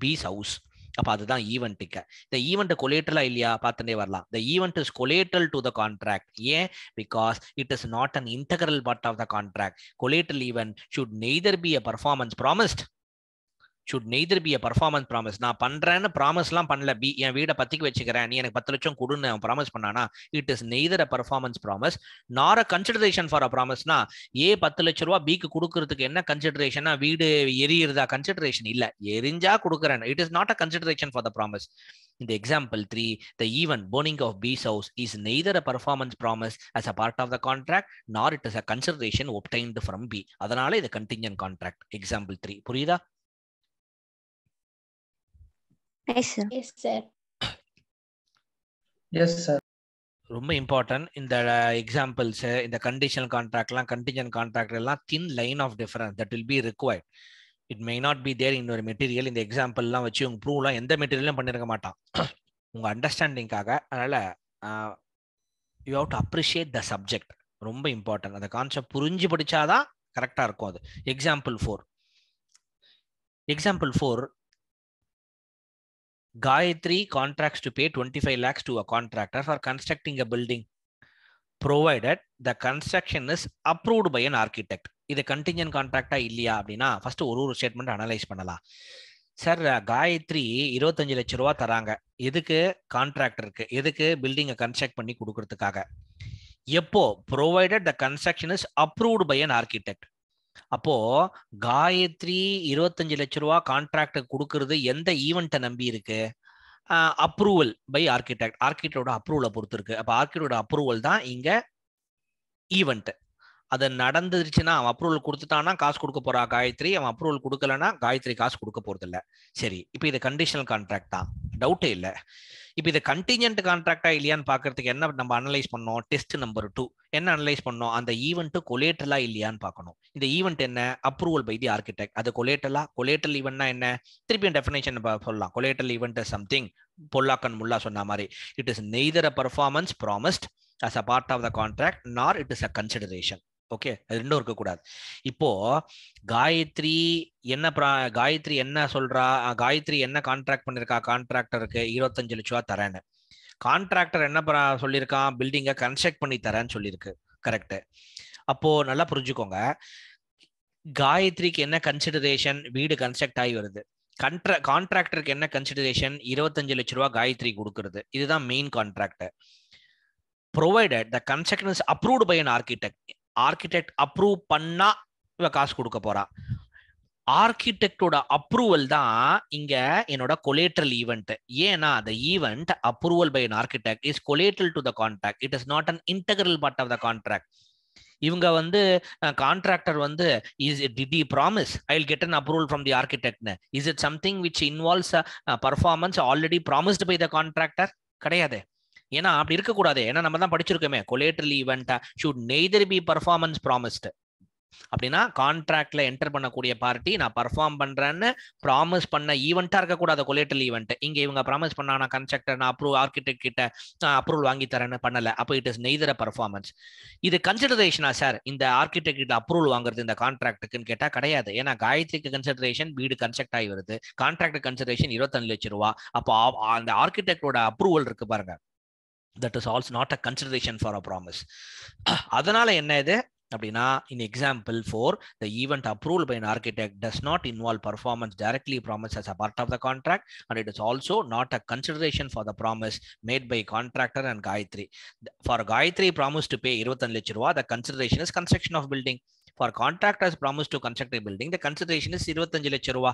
Speaker 1: பீஸ் ஹவுஸ். அப்ப அதுதான் ஈவெண்ட்டுக்கு. இந்த ஈவெண்ட் கொலேட்டரலா இல்லையா பார்த்துட்டே வரலாம். The event is collateral to the contract. ஏன்? because it is not an integral part of the contract. Collateral event should neither be a performance promised, நான் பண்றேன்னு ப்ராமிஸ்லாம் பண்ணல. பி என் வீடை பத்திக்கு வச்சுக்கிறேன், நீ எனக்கு 10 லட்சம் கொடுன்னு ப்ராமிஸ் பண்ணானா, it is neither a performance promise நார் அ கன்சிடரேஷன் ஃபார் அ ப்ராமிஸ்னா, ஏ 10 லட்ச ரூபா பிக்கு கொடுக்கறதுக்கு என்ன கன்சிடரேஷனா, வீடு எரியுறதா கன்சிடரேஷன் இல்ல, எரிஞ்சா கொடுக்குறேன். It is not a consideration for the promise. In the example 3, the event burning of B's house is neither a performance promise as a part of the contract nor it is a consideration obtained from B. அதனால இது contingent contract. Example 3. புரியுதா?
Speaker 3: Yes, sir.
Speaker 5: Yes, sir.
Speaker 2: Yes, sir.
Speaker 1: ரொம்ப important இந்த examples இந்த conditional கான்ட்ராக்ட்லாம் contingent contract எல்லாம் thin line of difference that will be required. It may not be there இன்னொரு material. இந்த எக்ஸாம்பிள்லாம் வச்சு உங்க ப்ரூவ்லாம் எந்த மெட்டீரியலும் பண்ணிருக்க மாட்டான் உங்க அண்டர்ஸ்டாண்டிங்காக. அதனால you have to appreciate the subject. ரொம்ப இம்பார்ட்டன்ட். அந்த கான்செப்ட் புரிஞ்சு படிச்சாதான் கரெக்டா இருக்கும் அது. Example 4. Example 4, Gayatri contracts to pay 25 lakhs to a contractor for constructing a building, provided the construction is approved by an architect. இது contingent contract இல்லையா அப்படின்னா ஃபர்ஸ்ட் ஒரு ஸ்டேட்மெண்ட் அனலைஸ் பண்ணலாம். சார், காயத்ரி 25 லட்சம் ரூபா தராங்க. எதுக்கு? கான்ட்ராக்டருக்கு. எதுக்கு? பில்டிங்கை கன்ஸ்ட்ரக்ட் பண்ணி கொடுக்கறதுக்காக. எப்போ? provided the construction is approved by an architect. அப்போ காயத்ரி 25 லட்சம் ரூபா கான்ட்ராக்ட் கொடுக்கறது எந்த ஈவெண்ட்டை நம்பி இருக்கு? Approval by architect. ஆர்கிடெக்டோட அப்ரூவலை பொறுத்து இருக்கு. அப்ப ஆர்கிடெக்டோட அப்ரூவல் தான் இங்க ஈவெண்ட். அது நடந்துருச்சுன்னா அவன் அப்ரூவல் கொடுத்துட்டான்னா காசு கொடுக்க போறா காயத்ரி. அவன் அப்ரூவல் கொடுக்கலன்னா காயத்ரி காசு கொடுக்க போறது இல்லை. சரி, இப்போ இது கண்டிஷனல் கான்ட்ராக்ட் தான், டவுட்டே இல்லை. இப்போ இது கண்டிஜென்ட் கான்ட்ராக்டா இல்லையான்னு பாக்குறதுக்கு என்ன நம்ம அனலைஸ் பண்ணோம்? டெஸ்ட் நம்பர் 2 என்ன அனலைஸ் பண்ணோம்? அந்த ஈவெண்ட் கொலேட்டலா இல்லையான்னு பார்க்கணும். இந்த ஈவெண்ட் என்ன? Approval by the architect. அது கொலேட்டலா? கொலேட்டல் ஈவெண்ட்னா என்ன? திருப்பியும் டெஃபினேஷன் சொல்லலாம். Collateral event is something Pollock and Mulla சொன்ன மாதிரி it is neither a performance promised as a part of the contract nor it is a consideration. Okay, அது ரெண்டும் இருக்கக்கூடாது. இப்போ காயத்ரி என்ன சொல்றா? காயத்ரி என்ன கான்ட்ராக்ட் பண்ணிருக்கா? கான்ட்ராக்டருக்கு 25 லட்சம் ரூபா தரேன்னு. கான்ட்ராக்டர் என்ன சொல்லியிருக்கான்? பில்டிங்கை கன்ஸ்ட்ரக்ட் பண்ணி தரேன்னு சொல்லியிருக்கு. கரெக்ட். அப்போ நல்லா புரிஞ்சுக்கோங்க, காயத்ரிக்கு என்ன கன்சிடரேஷன்? வீடு கன்ஸ்ட்ரக்ட் ஆகி வருது. கான்ட்ராக்டருக்கு என்ன கன்சிடரேஷன்? 25 லட்சம் ரூபா காயத்ரி கொடுக்கறது. இதுதான் main contract. provided the construction is approved by an architect. Architect approve பண்ணா இவ காசு கொடுக்க போறா. ஆர்கிடெக்டோட அப்ரூவல் தான் இங்க என்னோட கொலேட்ரல் ஈவெண்ட். ஏன்னா the event approval by an architect is collateral to the contract. It is not an integral part of the contract. இவங்க contractor did he promise I'll get an approval from the architect? Is it something which involves a performance already promised by the contractor? கிடையாது. ஏன்னா அப்படி இருக்கக்கூடாது. ஏன்னா நம்ம தான் படிச்சிருக்கோமே, collateral event should neither be performance promised. அப்படின்னா கான்ட்ராக்ட்ல என்டர் பண்ணக்கூடிய பார்ட்டி நான் பர்ஃபார்ம் பண்றேன்னு ப்ராமிஸ் பண்ண ஈவெண்டா இருக்கக்கூடாது கொலேட்ரல் ஈவெண்ட். இங்க இவங்க ப்ராமிஸ் பண்ணா நான் கன்ஸ்ட்ரக்டர் நான் ஆர்கிடெக்ட் கிட்ட அப்ரூவல் வாங்கி தரேன்னு பண்ணல. அப்போ it is neither a performance. இது கன்சிடரேஷனா சார் இந்த ஆர்கிடெக்ட் கிட்ட அப்ரூவல் வாங்குறது இந்த கான்ட்ராக்டுக்குன்னு கேட்டா கிடையாது. ஏன்னா காயத்ரிக்கு கன்சிடரேஷன் வீடு கன்ஸ்ட்ரக்ட் ஆகி வருது. கான்ட்ராக்ட் கன்சிடரேஷன் 25 லட்சம் ரூபா. அப்போ அந்த ஆர்கிடெக்டோட அப்ரூவல் இருக்கு பாருங்க, that is also not a consideration for a promise. அதனால என்ன இது அப்படின்னா, in example 4, the event approved by an architect does not involve performance directly promised as a part of the contract, and it is also not a consideration for the promise made by contractor and Gayatri. For Gayatri promised to pay 25 lakh rupees, the consideration is construction of building. For contractors promised to construct a building, the consideration is 25 லட்சம் ரூபா.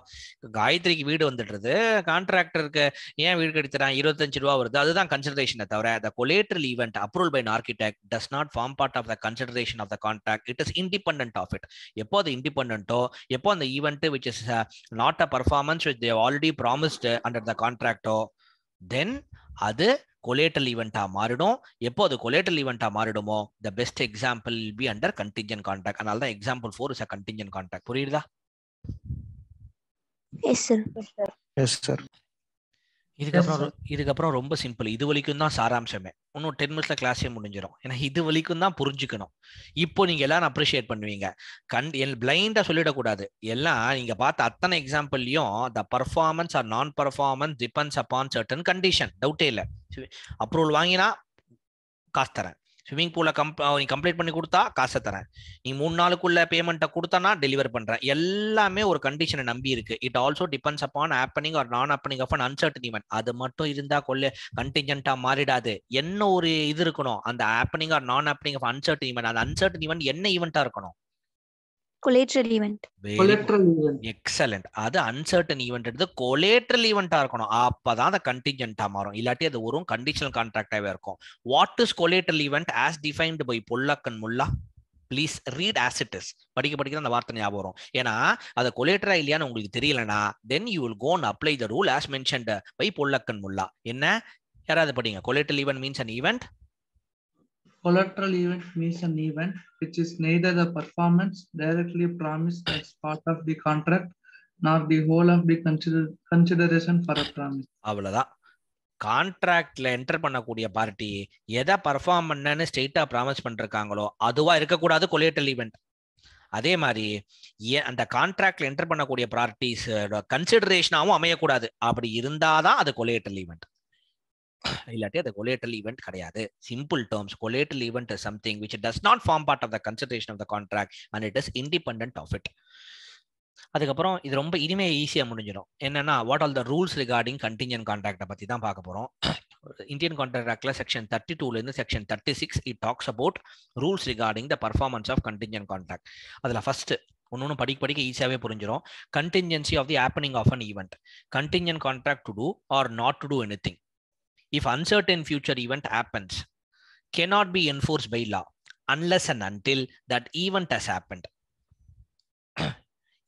Speaker 1: காயத்ரிக்கு வீடு வந்துடுறது, கான்ட்ராக்டருக்கு ஏன் வீடு கட்டித்தரான் 25 ரூபா வருது. அதுதான் கன்சிடரேஷனை தவிர the collateral event approved by an architect does not form part of the consideration of the contract. It is independent of it. எப்போ அது இண்டிபெண்டன்ட்டோ, எப்போ அந்த event which is not a performance which they have already promised under the contractோ, then அது கொலேட்டல் ஈவெண்டா மாறிடும். எப்போ அது கொலேட்டல் ஈவெண்டா மாறிடுமோ, the best example will be under contingent contract. அதனால தான் example 4 is a contingent contract. புரியுதா?
Speaker 3: Yes, sir.
Speaker 2: Yes, sir.
Speaker 1: இதுக்கப்புறம் ரொம்ப simple. இது வரைக்கும் தான் சாராம்சமே. இன்னும் 10 நிமிஷத்துல கிளாஸே முடிஞ்சிடும். ஏன்னா இது வரைக்கும் தான் புரிஞ்சுக்கணும். இப்போ நீங்க எல்லாரும் அப்ரிஷியேட் பண்ணுவீங்க. பிளைண்டா சொல்லிடக்கூடாது. எல்லாம் நீங்க பார்த்த அத்தனை எக்ஸாம்பிள்லயும் the performance or non performance depends upon certain condition. டவுட்டே இல்லை. அப்ரூவல் வாங்கினா காசு தரேன். ஸ்விமிங் பூலை நீ கம்ப்ளீட் பண்ணி கொடுத்தா காசை தரேன். நீ 3 நாளுக்குள்ள பேமெண்ட்டை கொடுத்தனா டெலிவர் பண்றேன். எல்லாமே ஒரு கண்டிஷனை நம்பி இருக்கு. It also depends upon happening or non happening of an uncertain event. அது மட்டும் இருந்தா கண்டிஞ்சென்ட்டா மாறிடாது. என்ன ஒரு இது இருக்கணும், அந்த happening or non happening of uncertain event. அந்த அன்சர்டன் ஈவென்ட் என்ன ஈவெண்டா இருக்கணும்?
Speaker 3: Collateral event.
Speaker 2: Collateral event.
Speaker 1: Excellent. அது அன்சர்டன் ஈவெண்ட் எடுத்து கொலேட்ரல் ஈவெண்டா இருக்கணும். அப்பதான் அது கண்டிஞ்சென்ட்டா மாறும். இல்லாட்டி அது ஒரு கண்டிஷனல் கான்ட்ராக்டாவே இருக்கும். What is collateral event as defined by Pollock and Mulla? Please read as it is. படிக்க அந்த வார்த்தை ஞாபகம் வரும். ஏன்னா அது கொலேட்டரா இல்லையான்னு உங்களுக்கு தெரியலனா then you will go and apply the rule as mentioned by Pollock and Mulla. என்ன யாராவது படிங்க. Collateral event means an event.
Speaker 2: Collateral event means an event which is neither the performance directly promised as part of the contract nor the whole of the consideration for a promise.
Speaker 1: அவ்வளவுதான். கான்ட்ராக்ட்ல enter பண்ணக்கூடிய party எதை perform பண்ணன்னு ஸ்ட்ரெயிட்டா promise பண்ணிருக்காங்களோ அதுவா இருக்கக்கூடாது கொலேட்டரல் event. அதே மாதிரி அந்த கான்ட்ராக்ட்ல என்டர் பண்ணக்கூடிய பார்ட்டிஸ் கன்சிடரேஷனாவும் அமையக்கூடாது. அப்படி இருந்தாதான் அது கொலேட்டரல் ஈவெண்ட். இல்லாட்டி அது கொலேட்டரல் ஈவெண்ட் கிடையாது. Simple terms, collateral event is something which does not form part of the consideration of the contract and it is independent of it. அதுக்கப்புறம் இது ரொம்ப இனிமே ஈஸியா முடிஞ்சிடும். என்னன்னா what all the rules regarding contingent கான்ட்ராக்டை பத்தி தான் பார்க்க போறோம். இந்தியன் கான்ட்ராக்ட் ஆக்ட்ல செக்ஷன் 32ல இருந்து section 36 it talks about rules regarding the performance of contingent contract. அதுல ஃபர்ஸ்ட் ஒன்னு படிக்க ஈஸியாவே புரிஞ்சிடும். Contingency of the happening of an event. Contingent contract to do or not to do anything if uncertain future event happens cannot be enforced by law unless and until that event has happened.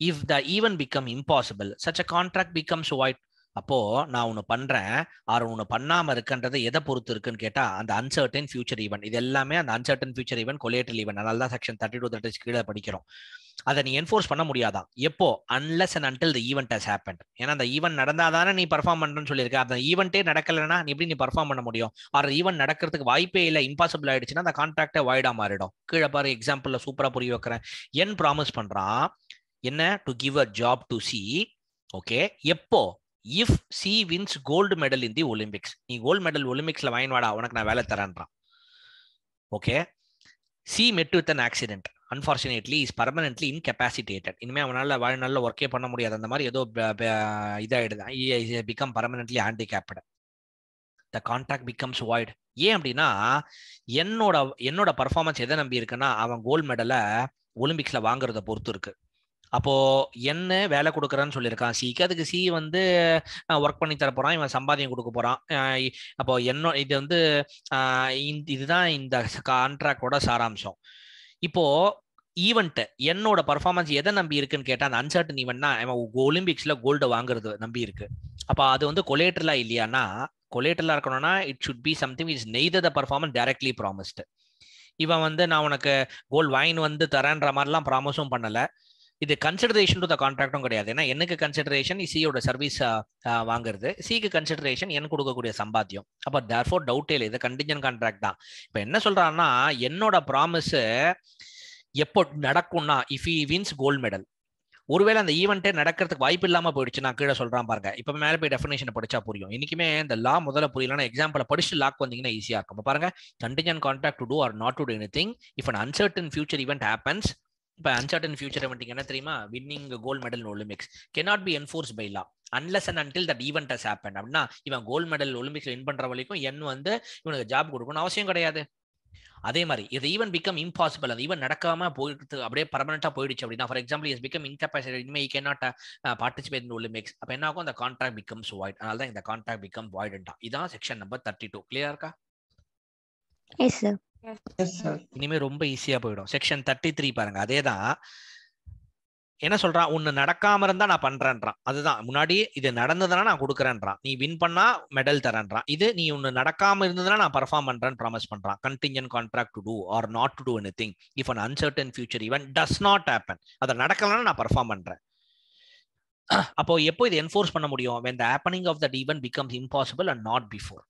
Speaker 1: If the event become impossible, such a contract becomes void. அப்போ நான் ஒன்று பண்றேன் R ஒன்று பண்ணாம இருக்குன்றது எதை பொறுத்து இருக்குன்னு கேட்டா அந்த அன்சர்டன் ஃபியூச்சர் ஈவெண்ட். இது எல்லாமே அந்த அன்சர்டன் ஃபியூச்சர் ஈவெண்ட் கொலேட்டரல் ஈவெண்ட். அதனால தான் செக்ஷன் 32 கீழே படிக்கிறோம். அதை நீ என்ஃபோர்ஸ் பண்ண முடியாதான் எப்போ? Unless and until the event has happened. ஏன்னா அந்த ஈவெண்ட் நடந்தாதானே நீ பர்ஃபார்ம் பண்றேன்னு சொல்லியிருக்க. அந்த ஈவெண்ட்டே நடக்கலைன்னா நீ எப்படி நீ பர்ஃபார்ம் பண்ண முடியும்? ஆர் ஈவெண்ட் நடக்கிறதுக்கு வாய்ப்பே இல்லை, இம்பாசிபிள் ஆயிடுச்சுன்னா அந்த கான்ட்ராக்டே வாய்டா மாறிடும். கீழே பாரு எக்ஸாம்பிள்ல சூப்பரா புரிய வைக்கிறேன். என் ப்ராமிஸ் பண்றான் என்ன? To give a job to C. Okay, எப்போ? if C wins gold medal in the Olympics. நீ கோல்ட் மெடல் ஒலிம்பிக்ஸ்ல வாங்கினவாடா, உனக்கு நான் வேலை தரேன்றான். Okay, C met with an accident. Unfortunately is permanently incapacitated. இனிமே அவனால வாழ்நாள்ல ஒர்க்கே பண்ண முடியாது. அந்த மாதிரி ஏதோ இதாயிடுது. He become permanently handicapped. The contract becomes void. ஏன் அப்படின்னா என்னோட பர்ஃபார்மன்ஸ் எதை நம்பி இருக்குன்னா அவன் கோல்ட் மெடலை ஒலிம்பிக்ஸ்ல வாங்குறத பொறுத்து இருக்கு. அப்போ என்ன வேலை கொடுக்குறான்னு சொல்லியிருக்கான் சிக்கு. அதுக்கு சி வந்து ஒர்க் பண்ணி தர போறான், இவன் சம்பாதியம் கொடுக்க போறான். அப்போ இது இதுதான் இந்த கான்ட்ராக்டோட சாராம்சம். இப்போ ஈவெண்ட் என்னோட பர்ஃபார்மன்ஸ் எதை நம்பி இருக்குன்னு கேட்டா அந்த அன்சர்டன் ஈவெண்ட்னா அவன் ஒலிம்பிக்ஸ்ல கோல்டு வாங்குறது நம்பி இருக்கு. அப்ப அது வந்து கொலேட்டரலா இல்லையானா? கொலேட்டரலா இருக்கணும்னா it should be something is neither the performance directly promised. இவன் வந்து நான் உனக்கு கோல்டு வாங்கின்னு வந்து தரேன்ற மாதிரிலாம் ப்ராமிஸும் பண்ணல. இது கன்சிடரேஷன் டு த கான்ட்ராக்டும் கிடையாது. ஏன்னா எனக்கு கன்சிடரேஷன் சியோட சர்வீஸ் வாங்குறது, சிக்கு கன்சிடரேஷன் எனக்கு கொடுக்கக்கூடிய சம்பாத்தியம். அப்போ தேர்ஃபோர் டவுட்டே இல்லை, இது கண்டிஞ்சன்ட் கான்ட்ராக்ட் தான். இப்போ என்ன சொல்றான்னா என்னோட ப்ராமிஸ் எப்போ நடக்கும்னா if he wins gold medal. ஒருவேளை அந்த ஈவெண்ட்டே நடக்கிறதுக்கு வாய்ப்பு இல்லாம போயிடுச்சு, நான் கீழே சொல்றான் பாருங்க. இப்போ மேலே போய் டெஃபினேஷனை படிச்சா புரியும். இன்னைக்குமே இந்த லா முதல்ல புரியலன்னா எக்ஸாம்பிள் படிச்சு லாக் வந்தீங்கன்னா ஈஸியா இருக்கும். பாருங்க, contingent contract to do or not to do anything if an uncertain future event happens. இப்போ அன்சர்டன் ஃபியூச்சர் event என்ன தெரியுமா? Winning gold medal in Olympics cannot be enforced by law unless and until that event has happened. அப்படின்னா இவன் gold medal ஒலிம்பிக்ஸ்ல win பண்ற வரைக்கும் வந்து இவனுக்கு job கொடுக்கணும் அவசியம் கிடையாது. அதே மாதிரி இது ஈவன் பிகம் இம்பாசிபிள், அந்த ஈவன் நடக்காம போயிட்டு அப்படியே பர்மனண்டா போயிடுச்சு அப்படின்னா, ஃபார் எக்ஸாம்பிள் இஸ் பிகம் இன்கேபாசிட்டட், இனிமே கேனாட் பார்ட்டிசிபேட் இன் ஒலிம்பிக்ஸ். அப்ப என்ன ஆகும்? அந்த கான்ட்ராக்ட் பிகம்ஸ் வாய்ட். அதனால தான் இந்த கான்ட்ராக்ட் பிகம் வாய்டா. இதான் செக்ஷன் நம்பர் 32. கிளியரா இருக்கா?
Speaker 3: Yes sir.
Speaker 1: இனிமே ரொம்ப ஈஸியா போயிடும். செக்ஷன் 33 பாருங்க, அதேதான். என்ன சொல்றான்? ஒன்னு நடக்காம இருந்தா நான் பண்றேன்றான். அதுதான் முன்னாடி இது நடந்ததுன்னா நான் கொடுக்குறேன்றான். நீ வின் பண்ணா மெடல் தரேன்றான். இது நீ ஒன்னு நடக்காம இருந்ததுன்னா நான் பர்ஃபார்ம் பண்றேன்னு ப்ராமிஸ் பண்றான். Contingent contract to do or not to do anything if an uncertain future event does not happen. அது நடக்கலன்னா நான் பர்ஃபார்ம் பண்றேன். அப்போ எப்போ இது என்ஃபோர்ஸ் பண்ண முடியும்? when the happening of that event becomes impossible and not before.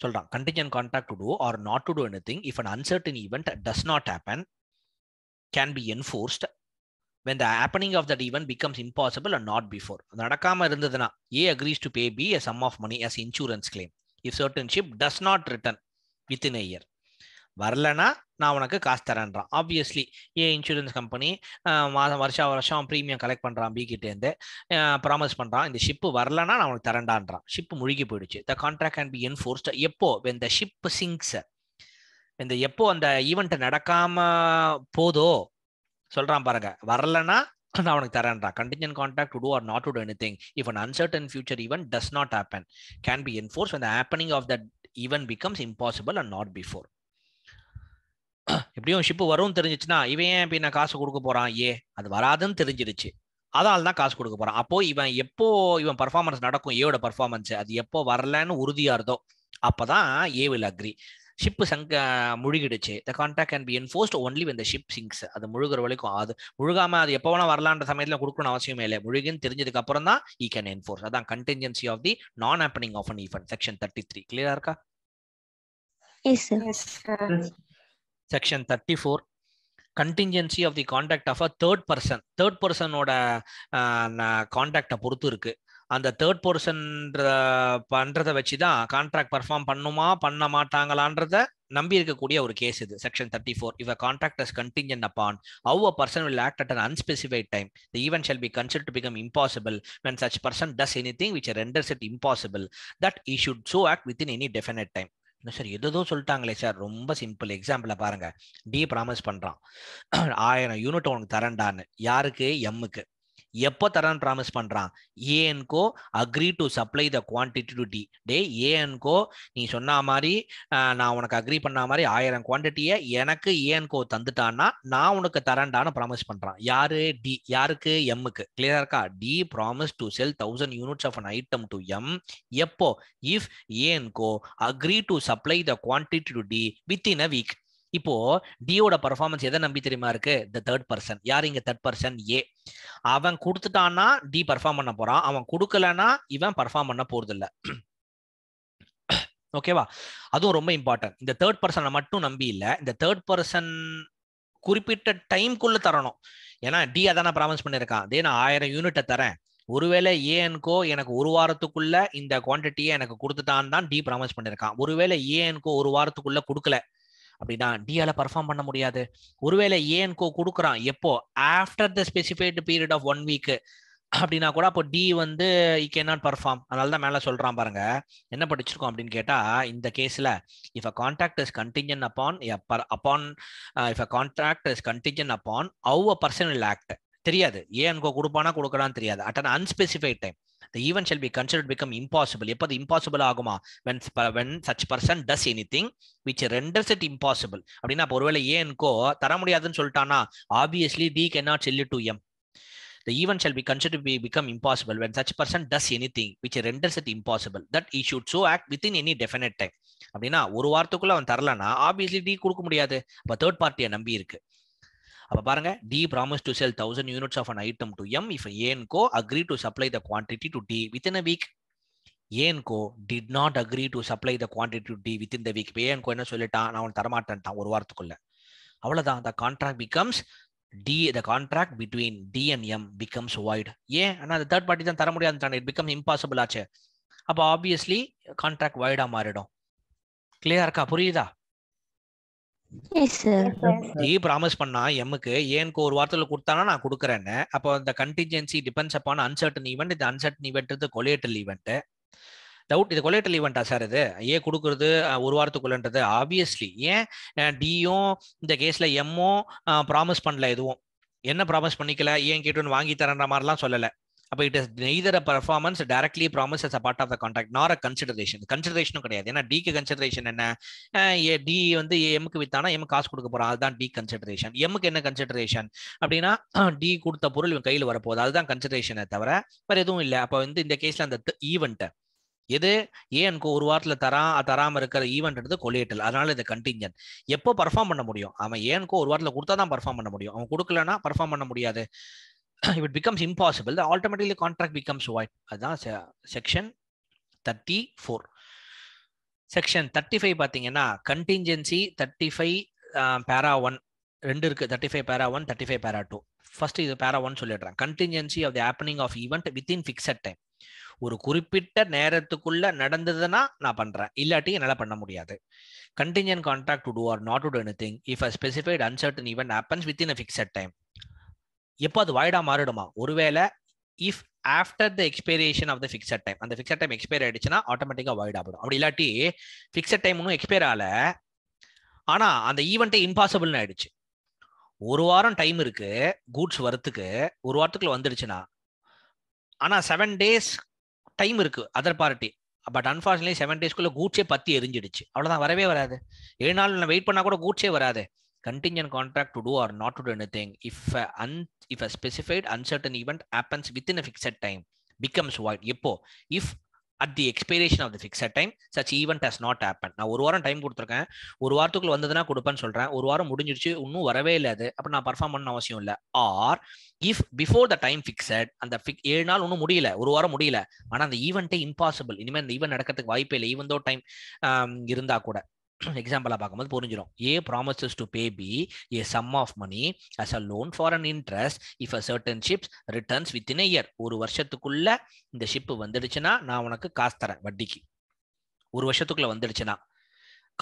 Speaker 1: சொல்றான் contingent contract to do or not to do anything if an uncertain event does not happen can be enforced when the happening of that event becomes impossible and not before. நடக்காம இருந்ததுனா A agrees to pay B a sum of money as insurance claim if certain ship does not return within a year. வரலனா நான் உனக்கு காசு தரேன்றான். Obviously insurance company வருஷம் premium collect பண்றான் B கிட்டே இருந்து, ப்ராமிஸ் பண்றான் இந்த ஷிப்பு வரலனா நான் உனக்கு தரேன்டான்றான். ஷிப் முழுகி போயிடுச்சு. The contract can be enforced எப்போ? when the ship sinks. இந்த எப்போ அந்த ஈவெண்ட் நடக்காம போதோ சொல்றான் பாருங்க, வரலன்னா நான் உனக்கு தரேன்டா. contingent contract to do or not to do anything if an uncertain future event does not happen can be enforced when the happening of that event becomes impossible and not before. எப்படியும் ship வரும் தெரிஞ்சிச்சுன்னா இவன் ஏன் இப்ப காசு கொடுக்க போறான், அது வராதுன்னு தெரிஞ்சிருச்சு, அதனால தான் காசு கொடுக்க போறான். அப்போ இவன் பர்ஃபார்மன்ஸ் நடக்கும், ஏவோட பர்ஃபார்மன்ஸ் அது எப்போ வரலன்னு உறுதியா இருந்தோ அப்பதான் ஏ will agree. ஷிப்பு முழுகிடுச்சு, the contract can be enforced only when the ship sinks. அது முழுகிற வரைக்கும், அது முழுகாம அது எப்போ வேணா வரலான்ற சமயத்துல கொடுக்கணும் அவசியமே இல்லை. முழுகின்னு தெரிஞ்சதுக்கு அப்புறம் தான் he can enforce. அதான் contingency of the non happening of an event. section 33 கிளியரா இருக்கா?
Speaker 3: Yes, sir.
Speaker 4: Yes, sir.
Speaker 1: section 34 contingency of the conduct of a third person. third person ஓட கான்டாக்டை பொறுத்து இருக்கு. அந்த தேர்ட் பர்சன் பண்றதை வச்சுதான் கான்ட்ராக்ட் பர்ஃபார்ம் பண்ணுமா பண்ண மாட்டாங்களான்றத நம்பி இருக்கக்கூடிய ஒரு கேஸ் இது. Section 34. if a contract is contingent upon how a person will act at an unspecified time, the event shall be considered to become impossible when such person does anything which renders it impossible that he should so act within any definite time. என்ன sir எதோ சொல்லிட்டாங்களே sir, ரொம்ப simple. எக்ஸாம்பிள பாருங்க, D promise பண்றான் 1000 unit உனக்கு தரேன்டான்னு. யாருக்கு? எம்முக்கு. எப்போ தரேன்னு ப்ராமிஸ் பண்றான்? A and Co agree to supply the quantity to T. Day A and Co, நீ சொன்ன மாதிரி நான் உனக்கு அக்ரி பண்ண மாதிரி 1000 குவான்டிட்டியை எனக்கு ஏஎன்கோ தந்துட்டான்னா நான் உனக்கு தரேன்டான்னு ப்ராமிஸ் பண்றான். யாரு? டி. யாருக்கு? எம்முக்கு. கிளியரா இருக்கா? D promise to sell 1000 units of an item to M. எப்போ? இஃப் ஏஎன்கோ agree to supply the quantity to D within a week. இப்போ டியோட பர்ஃபார்மன்ஸ் எதை நம்பி தெரியுமா இருக்கு? The third person. யார் இங்க தேர்ட் பர்சன்? ஏ. அவன் கொடுத்துட்டான்னா டி பர்ஃபார்ம் பண்ண போறான், அவன் கொடுக்கலன்னா இவன் பர்ஃபார்ம் பண்ண போறது இல்ல. ஓகேவா? அதுவும் ரொம்ப இம்பார்ட்டன்ட். இந்த தேர்ட் பர்சனை மட்டும் நம்பி இல்ல, இந்த தேர்ட் பர்சன் குறிப்பிட்ட டைம்குள்ள தரணும். ஏன்னா டி அதான ப்ராமிஸ் பண்ணிருக்கான், அதே நான் 1000 யூனிட்டை தரேன், ஒருவேளை ஏஎன்கோ எனக்கு ஒரு வாரத்துக்குள்ள இந்த குவான்டிட்டியை எனக்கு கொடுத்துட்டான்னு தான் டி ப்ராமிஸ் பண்ணிருக்கான். ஒருவேளை ஏஎன்கோ ஒரு வாரத்துக்குள்ள கொடுக்கல அப்படின்னா டியால பர்ஃபார்ம் பண்ண முடியாது. ஒருவேளை ஏஎன்கோ கொடுக்குறான் எப்போ? After the specified period of 1 week அப்படின்னா கூட அப்போ டி வந்து இ கேன் நாட் பர்ஃபார்ம். அதனால தான் மேல சொல்றான் பாருங்க, என்ன படிச்சிருக்கோம் அப்படின்னு கேட்டா, இந்த கேஸ்ல if a contract is contingent upon if a contract is contingent upon have a person will act. தெரியாது ஏஎன்கோ கொடுப்பானா கொடுக்கறான்னு தெரியாது. At an unspecified time the event shall be considered become impossible. எப்போ அது impossible ஆகுமா? when such person does anything which renders it impossible. அப்படின்னா ஒருவேளை ஏஎன்கோ தர முடியாதுன்னு சொல்லிட்டானா obviously D cannot sell it to M. The event shall be considered to become impossible when such person does anything which renders it impossible that he should so act within any definite time. அப்படின்னா ஒரு வாரத்துக்குள்ள அவன் தரலனா obviously D கொடுக்க முடியாது. அப்ப third பார்ட்டியை நம்பி இருக்கு. அப்ப பாருங்க, D promised to sell 1000 units of an item to M if A&Co agreed to supply the quantity to D within a week. A&Co did not agree to supply the quantity to D within the week. A&Co என்ன சொல்லிட்டான்? நான் உனக்கு தரமாட்டேன்ட்டான் ஒரு வாரத்துக்குள்ள. அவ்வளவுதான். the contract becomes the contract between D and M becomes void. ஏன்? ஆனா அந்த தேர்ட் பார்ட்டி தான் தர முடியாதுன்றான். it becomes impossible ஆச்சு. அப்ப obviously contract void ஆ மாறிடும். கிளியரா இருக்கா? புரியுதா?
Speaker 3: Yes, sir.
Speaker 1: டி ப்ராமிஸ் பண்ணா எம்முக்கு ஏஎன்கோ ஒரு வாரத்துல கொடுத்தானா நான் கொடுக்குறேன்னு. அப்போ அந்த contingency depends upon uncertain event. இந்த அன்சர்டன் ஈவெண்ட் கொலேட்டல் ஈவெண்ட். டவுட், இது கொலேட்டல் ஈவெண்டா சார்? இது ஏ கொடுக்குறது ஒரு வாரத்துக்குள்ளன்றது ஆப்வியஸ்லி. ஏன் டியும் இந்த கேஸ்ல எம்மும் ப்ராமிஸ் பண்ணல, எதுவும் என்ன ப்ராமிஸ் பண்ணிக்கல, ஏன் கேட்டு வாங்கி தரன்ற மாதிரிலாம் சொல்லல. அப்போ it is neither a performance directly promise as a part of the contract nor a consideration. கன்சிடரேஷனும் கிடையாது. ஏன்னா டிக்கு கன்சிடரேஷன் என்ன? டி வந்து எம்முக்கு வித்தானா எம் காசு கொடுக்க போறான், அதுதான் டி கன்சிடரேஷன். எம்முக்கு என்ன கன்சிடரேஷன் அப்படின்னா டி கொடுத்த பொருள் இவன் கையில் வரப்போகுது, அதுதான் கன்சிடரேஷனை தவிர வேற எதுவும் இல்லை. அப்போ வந்து இந்த கேஸ்ல அந்த ஈவெண்ட் எது ஏஎன்கோ ஒரு வாரத்துல தராம இருக்கிற ஈவென்ட்ன்றது கொலேட்டல். அதனால இது கண்டிஞ்சன்ட். எப்போ பர்ஃபார்ம் பண்ண முடியும்? அவன் ஏஎன்கோ ஒரு வாரத்துல கொடுத்தா தான் பர்ஃபார்ம் பண்ண முடியும், அவன் கொடுக்கலன்னா பர்ஃபார்ம் பண்ண முடியாது. if it becomes impossible, the automatically contract becomes void. அதான் section 34. section 35 பாத்தீங்கன்னா contingency 35 para 1 ரெண்டு இருக்கு. 35 para 1, 35 para 2. ஃபர்ஸ்ட் இது para 1 சொல்லிடுறேன். contingency of the happening of event within fixed time. ஒரு குறிப்பிட்ட நேரத்துக்குள்ள நடந்ததுன்னா நான் பண்றேன், இல்லாட்டி என்னால பண்ண முடியாது. contingent contract to do or not to do anything if a specified uncertain event happens within a fixed time. எப்போ அது வாய்டா மாறிடுமா? ஒருவேளை if after the expiration of the fixed time, அந்த ஃபிக்ஸட் டைம் எக்ஸ்பைர் ஆயிடுச்சுன்னா ஆட்டோமேட்டிக்கா வாய்ட் ஆகிடும். அப்படி இல்லாட்டி ஃபிக்ஸட் டைம் இன்னும் எக்ஸ்பைர் ஆகல, ஆனா அந்த ஈவெண்ட்டே இம்பாசிபிள்னு ஆயிடுச்சு. ஒரு வாரம் டைம் இருக்கு கூட்ஸ் வரத்துக்கு, ஒரு வாரத்துக்குள்ள வந்துடுச்சுன்னா, ஆனா 7 days டைம் இருக்கு அதர் பார்ட்டி. பட் அன்பார்ச்சுனேட்லி 7 daysக்குள்ள கூட்ஸே பத்தி எரிஞ்சிடுச்சு, அவ்வளவுதான், வரவே வராது. 7 நாள் வெயிட் பண்ணா கூட கூட்ஸே வராது. Contingent contract to do or not to do anything if a specified uncertain event happens within a fixed time becomes void. எப்போ? If at the expiration of the fixed time such event has not happened. நான் ஒரு வாரம் time கொடுத்துருக்கேன், ஒரு வாரத்துக்குள்ள வந்ததுன்னா கொடுப்பேன்னு சொல்றேன், ஒரு வாரம் முடிஞ்சிருச்சு, இன்னும் வரவே இல்லை, அது அப்ப நான் பர்ஃபார்ம் பண்ண அவசியம் இல்லை. Or if before the time fixed, அந்த 7 நாள் ஒன்றும் முடியல, ஒரு வாரம் முடியல, ஆனா அந்த ஈவெண்ட்டே இம்பாசிபிள், இனிமேல் இந்த ஈவெண்ட் நடக்கிறதுக்கு வாய்ப்பே இல்லை, ஈவன் தோ டைம் இருந்தா கூட. எக்ஸாம்பிளா பார்க்கும்போது புரிஞ்சிடும். A promises to pay B a sum of money as a loan for an interest if a certain ship returns within a year. ஒரு வருஷத்துக்குள்ள இந்த ஷிப் வந்துடுச்சுன்னா நான் உனக்கு காசு தரேன் வட்டிக்கு. ஒரு வருஷத்துக்குள்ள வந்துடுச்சுன்னா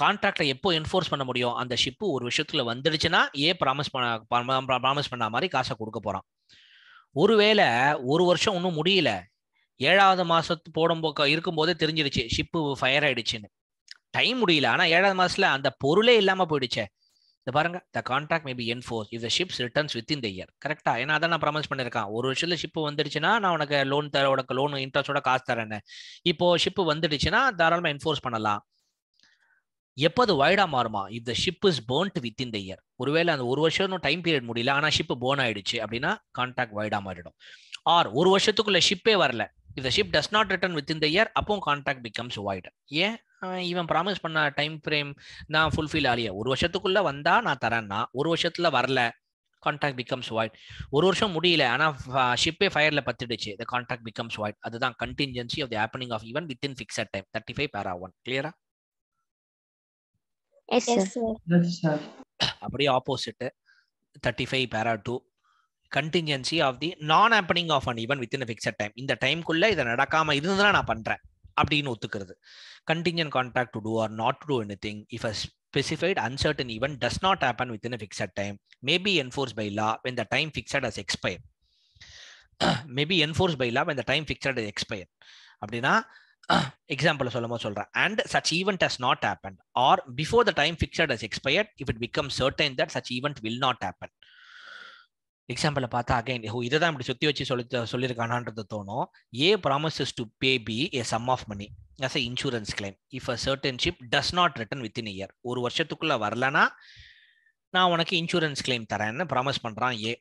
Speaker 1: கான்ட்ராக்டை எப்போ என்ஃபோர்ஸ் பண்ண முடியும்? அந்த ஷிப்பு ஒரு வருஷத்துல வந்துடுச்சுன்னா ஏ ப்ராமிஸ் பண்ண மாதிரி காசை கொடுக்க போறான். ஒருவேளை ஒரு வருஷம் ஒன்றும் முடியல, 7வது மாசத்து இருக்கும்போதே தெரிஞ்சிடுச்சு ஷிப்பு ஃபயர் ஆயிடுச்சுன்னு, டைம் முடியல, ஆனா 7வது மாசத்துல அந்த பொருளே இல்லாம போயிடுச்சு. இந்த பாருங்க, the contract may be enforced if the ships returns within the year. கரெக்டா? ஏன்னா அதான் நான் ப்ராமிஸ் பண்ணிருக்கேன், ஒரு வருஷத்துல ஷிப் வந்துடுச்சுன்னா நான் உனக்கு லோன் இன்ட்ரெஸ்டோட காசு தரேன்னு. இப்போ ஷிப் வந்துடுச்சுன்னா தாராளமா என்ஃபோர்ஸ் பண்ணலாம். எப்போது வைடா மாறுமா? if the ship is burnt within the year. ஒருவேளை அந்த ஒரு வருஷம் டைம் பீரியட் முடியல, ஆனா ஷிப் போன் ஆயிடுச்சு அப்படின்னா கான்ட்ராக்ட் வைடா மாறிடும். ஆர் ஒரு வருஷத்துக்குள்ள ஷிப்பே வரல, if the ship does not return within the year, அப்போ கான்ட்ராக்ட் becomes void. ஏன்? இவன் ப்ராமிஸ் பண்ண டைம் ஃப்ரேம் நான் ஃபுல்ஃபில் ஆலியா, ஒரு வருஷத்துக்குள்ள வந்தா நான் தரேன்னா, ஒரு வருஷத்துல வரல, கான்ட்ராக்ட் பிகம்ஸ் வாய்ட். ஒரு வருஷம் முடியல, ஆனா ஷிப்பே ஃபயர்ல பத்திடுச்சு, the contract becomes void. அதுதான் contingency of the happening of event within fixed time. 35 para 1. கிளியரா?
Speaker 3: Yes, sir.
Speaker 2: Yes, sir.
Speaker 1: அப்படியே opposite 35 para 2. contingency of the non happening of an event within a fixed time. இந்த டைம்க்குள்ள இதை நடக்காம இருந்ததுன்னா நான் பண்றேன் அப்படின்னு ஒத்துக்கிறது. Contingent contract to do or not to do anything if a specified uncertain event does not happen within a fixed time may be enforced by law when the time fixed has expired. may be enforced by law when the time fixed has expired. அப்படின்னா example சொல்றேன், and such event has not happened or before the time fixed has expired if it becomes certain that such event will not happen. Example பார்த்தா again இதை தான் இப்படி சுத்தி வச்சு சொல்லியிருக்கானான்றது தோணும். A promises to pay B a sum of money as a insurance claim if a certain ship does not return within a year. ஒரு வருஷத்துக்குள்ள வரலனா நான் உனக்கு இன்சூரன்ஸ் கிளைம் தரேன்னு ப்ராமிஸ் பண்றான் ஏ.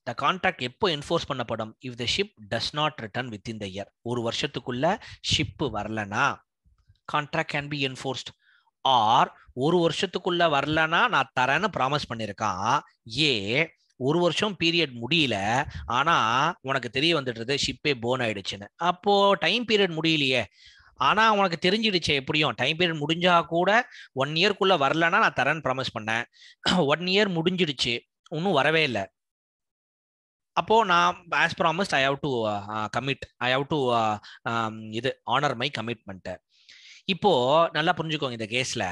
Speaker 1: The contract எப்போ என்ஃபோர்ஸ் பண்ணப்படும்? if the ship does not return within the year. ஒரு வருஷத்துக்குள்ள ஷிப் வரலனா contract can be enforced. Or ஒரு வருஷத்துக்குள்ள வரலனா நான் தரேன்னு ப்ராமிஸ் பண்ணிருக்கான் ஏ, ஒரு வருஷம் பீரியட் முடியல, ஆனா உனக்கு தெரிய வந்துடுறது ஷிப்பே போன் ஆயிடுச்சுன்னு. அப்போ டைம் பீரியட் முடியலையே, ஆனா உனக்கு தெரிஞ்சிடுச்சு எப்படியும் டைம் பீரியட் முடிஞ்சா கூட 1 இயர்க்குள்ள வரலன்னா நான் தரேன்னு ப்ராமிஸ் பண்ணேன், 1 இயர் முடிஞ்சிடுச்சு, இன்னும் வரவே இல்லை. அப்போ நான் as promised I have to commit, I have to இது honor my commitment. இப்போ நல்லா புரிஞ்சுக்கோங்க, இந்த கேஸ்ல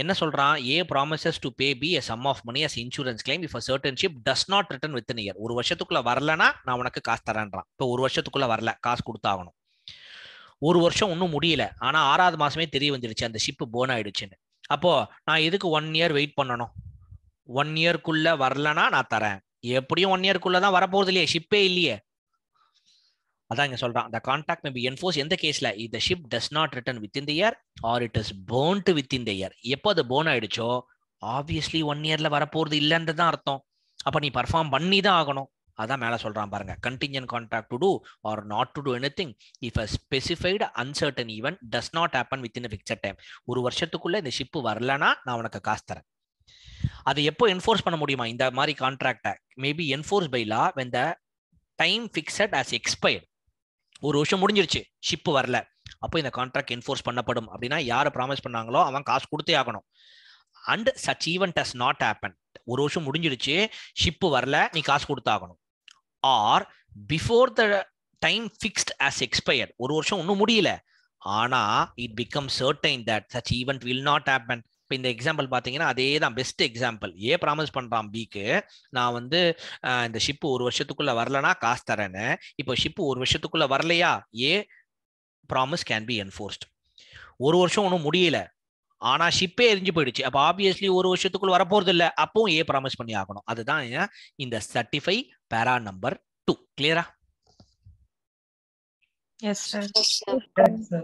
Speaker 1: என்ன சொல்றான்? A promises to pay B a sum of money as insurance claim if a certain ship does not return within a year. ஒரு வருஷத்துக்குள்ள வரலனா நான் உனக்கு காசு தரேன்றான். இப்போ ஒரு வருஷத்துக்குள்ள வரல, காசு கொடுத்தாகணும். ஒரு வருஷம் ஒன்றும் முடியல, ஆனா 6வது மாசமே தெரிய வந்துடுச்சு அந்த ஷிப் போன் ஆயிடுச்சுன்னு. அப்போ நான் எதுக்கு 1 இயர் வெயிட் பண்ணணும்? 1 இயர்க்குள்ள வரலனா நான் தரேன். எப்படியும் 1 இயர்க்குள்ளதான் வரப்போறது இல்லையே, ஷிப்பே இல்லையே. அதான் இங்க சொல்றான், the contract may be enforced எந்த கேஸ்ல? if the ship does not return within the year or it is burnt within the year. எப்போ அது போன் ஆயிடுச்சோ ஆப்வியஸ்லி 1 இயர்ல வரப்போறது இல்லைன்னு தான் அர்த்தம். அப்ப நீ பர்ஃபார்ம் பண்ணி தான் ஆகணும். அதான் மேல சொல்றான் பாருங்க, contingent contract to do or not to do anything if a specified uncertain event does not happen within a fixed time. ஒரு வருஷத்துக்குள்ள இந்த ஷிப் வரலனா நான் உனக்கு காசு தரேன். அதை எப்போ என்ஃபோர்ஸ் பண்ண முடியுமா இந்த மாதிரி கான்ட்ராக்டை? Maybe enforce by law when the time fixed has expired. ஒரு வருஷம் முடிஞ்சிருச்சு, ஷிப் வரல, அப்போ இந்த கான்ட்ராக்ட் என்ஃபோர்ஸ் பண்ணப்படும். அப்படின்னா யாரை ப்ராமிஸ் பண்ணாங்களோ அவன் காசு கொடுத்தே ஆகணும். And such event has not happened. ஒரு வருஷம் முடிஞ்சிருச்சு, ஷிப் வரல, நீ காசு கொடுத்தாகணும். Or before the time fixed as expired. ஒரு வருஷம் ஒன்றும் முடியல, ஆனா it becomes certain that such event will not happen. இப்போ இந்த எக்ஸாம்பிள் பார்த்தீங்கன்னா அதே தான் பெஸ்ட் எக்ஸாம்பிள். ஏ ப்ராமிஸ் பண்றான் பிக்கு, நான் வந்து இந்த ஷிப்பு ஒரு வருஷத்துக்குள்ள வரலனா காசு தரேன்னு. இப்போ ஷிப்பு ஒரு வருஷத்துக்குள்ள வரலையா, ஏ ப்ராமிஸ் கேன் பி என்ஃபோர்ஸ்ட். ஒரு வருஷம் ஒன்றும் முடியல, ஆனா ஷிப்பே எரிஞ்சு போயிடுச்சு. அப்ப ஆப்வியஸ்லி ஒரு வருஷத்துக்குள்ள வரப்போறது இல்ல, அப்பவும் ஏ ப்ராமிஸ் பண்ணி ஆகணும். அதுதான் இந்த 35 பேரா நம்பர் 2. கிளியரா?
Speaker 5: Yes sir.
Speaker 2: Correct, sir.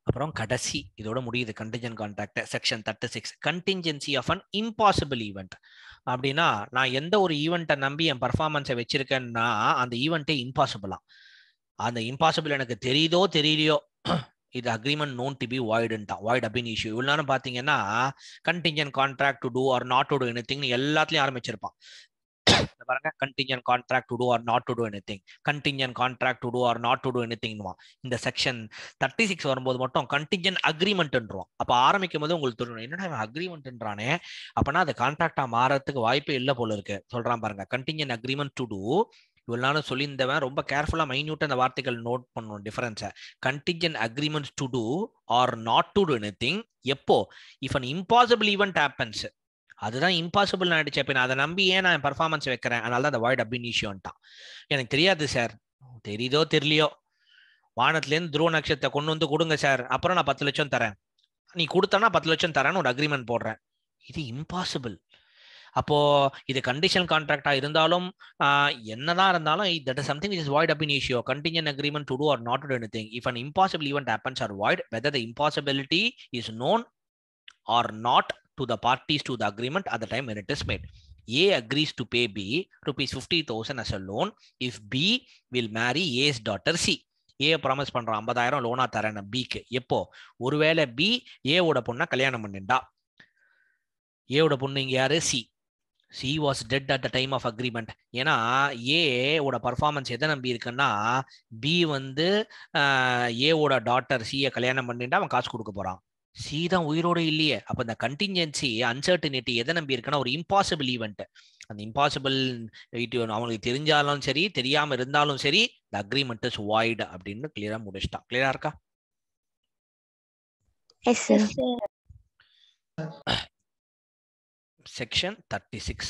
Speaker 1: அப்புறம் கடைசி இதோட முடியுது contingent contract section 36. Contingency of an impossible event. அப்படின்னா நான் எந்த ஒரு ஈவெண்ட்டை நம்பி என் பர்ஃபார்மன்ஸை வச்சிருக்கேன்னா அந்த ஈவெண்ட்டே இம்பாசிபிளா. அந்த இம்பாசிபிள் எனக்கு தெரியுதோ தெரியலையோ இது அக்ரிமெண்ட் நோன் டு பி வாய்டுன்ட்டா. வாய்ட் அப்படின்னு இஷ்யூ. இவ்வளவு நேரம் பாத்தீங்கன்னா contingent contract to do or not to do எனிதிங்னு எல்லாத்துலயும் ஆரம்பிச்சிருப்பான். பாருங்க, contingent contract to do or not to do anything, contingent contract to do or not to do anything. இந்த செக்ஷன் 36 வரும்போது மட்டும் contingent agreementன்றோம். அப்ப ஆரம்பிக்கும் போது உங்களுக்கு தெரியும் என்னடா அக்ரிமெண்ட்ன்றானே, அப்பனா அது கான்ட்ராக்டா மாறதுக்கு வாய்ப்பே இல்ல போல இருக்கு. சொல்றான் பாருங்க, contingent agreement to do. இவ்வளவு நாளும் சொல்லியிருந்தவன் ரொம்ப கேர்ஃபுல்லா மைன்யூட்டா அந்த வார்த்தைகள் நோட் பண்ணணும் டிஃபரன்ஸை. contingent agreement to do or not to do anything எப்போ? if an impossible event happens. அதுதான் இம்பாசிபிள் ஆயிடுச்சு. அப்ப நான் அதை நம்பி ஏன் நான் பர்ஃபார்மன்ஸ் வைக்கிறேன்? அதனால தான் அந்த வாய்ட் அப்படின்னு இஷ்யூன்ட்டான். எனக்கு தெரியாது சார், தெரியுதோ தெரியலையோ, வானத்துலேருந்து துருவ நட்சத்திரத்தை கொண்டு வந்து கொடுங்க சார், அப்புறம் நான் 10 லட்சம் தரேன், நீ கொடுத்தனா 10 லட்சம் தரேன்னு ஒரு அக்ரிமெண்ட் போடுறேன். இது இம்பாசிபிள். அப்போ இது கண்டிஷனல் கான்ட்ராக்டா இருந்தாலும் என்னதான் இருந்தாலும் that is something which is void ab initio. Contingent agreement to do or not to do anything. If an impossible event happens or void, whether the impossibility is known or not to the parties to the agreement at the time when it is made. A agrees to pay B rupees 50,000 as a loan if B will marry A's daughter C. A promise பண்றான் 50,000 லோனா தரேன் பிக்கு. எப்போ? ஒருவேளை B ஏவோட பொண்ணை கல்யாணம் பண்ணிண்டா. ஏவோட பொண்ணு இங்க யாரு? C. C was dead at the time of agreement. ஏன்னா ஏவோட பர்ஃபார்மன்ஸ் எதை நம்பி இருக்குன்னா பி வந்து ஏவோட டாட்டர் சியை கல்யாணம் பண்ணிண்டா அவன் காசு கொடுக்க போறான். சி தான் உயிரோடு இல்லையே. அப்ப இந்த கண்டிஞ்சன்சி அன்சர்டினிட்டி எதை நம்பி இருக்குன்னா ஒரு இம்பாசிபிள் ஈவெண்ட். அந்த இம்பாசிபிள் அவங்களுக்கு தெரிஞ்சாலும் சரி தெரியாம இருந்தாலும் சரி the agreement is void அப்படின்னு கிளியரா முடிச்சிட்டான். கிளியரா இருக்கா?
Speaker 3: Yes, sir.
Speaker 1: செக்ஷன் 36.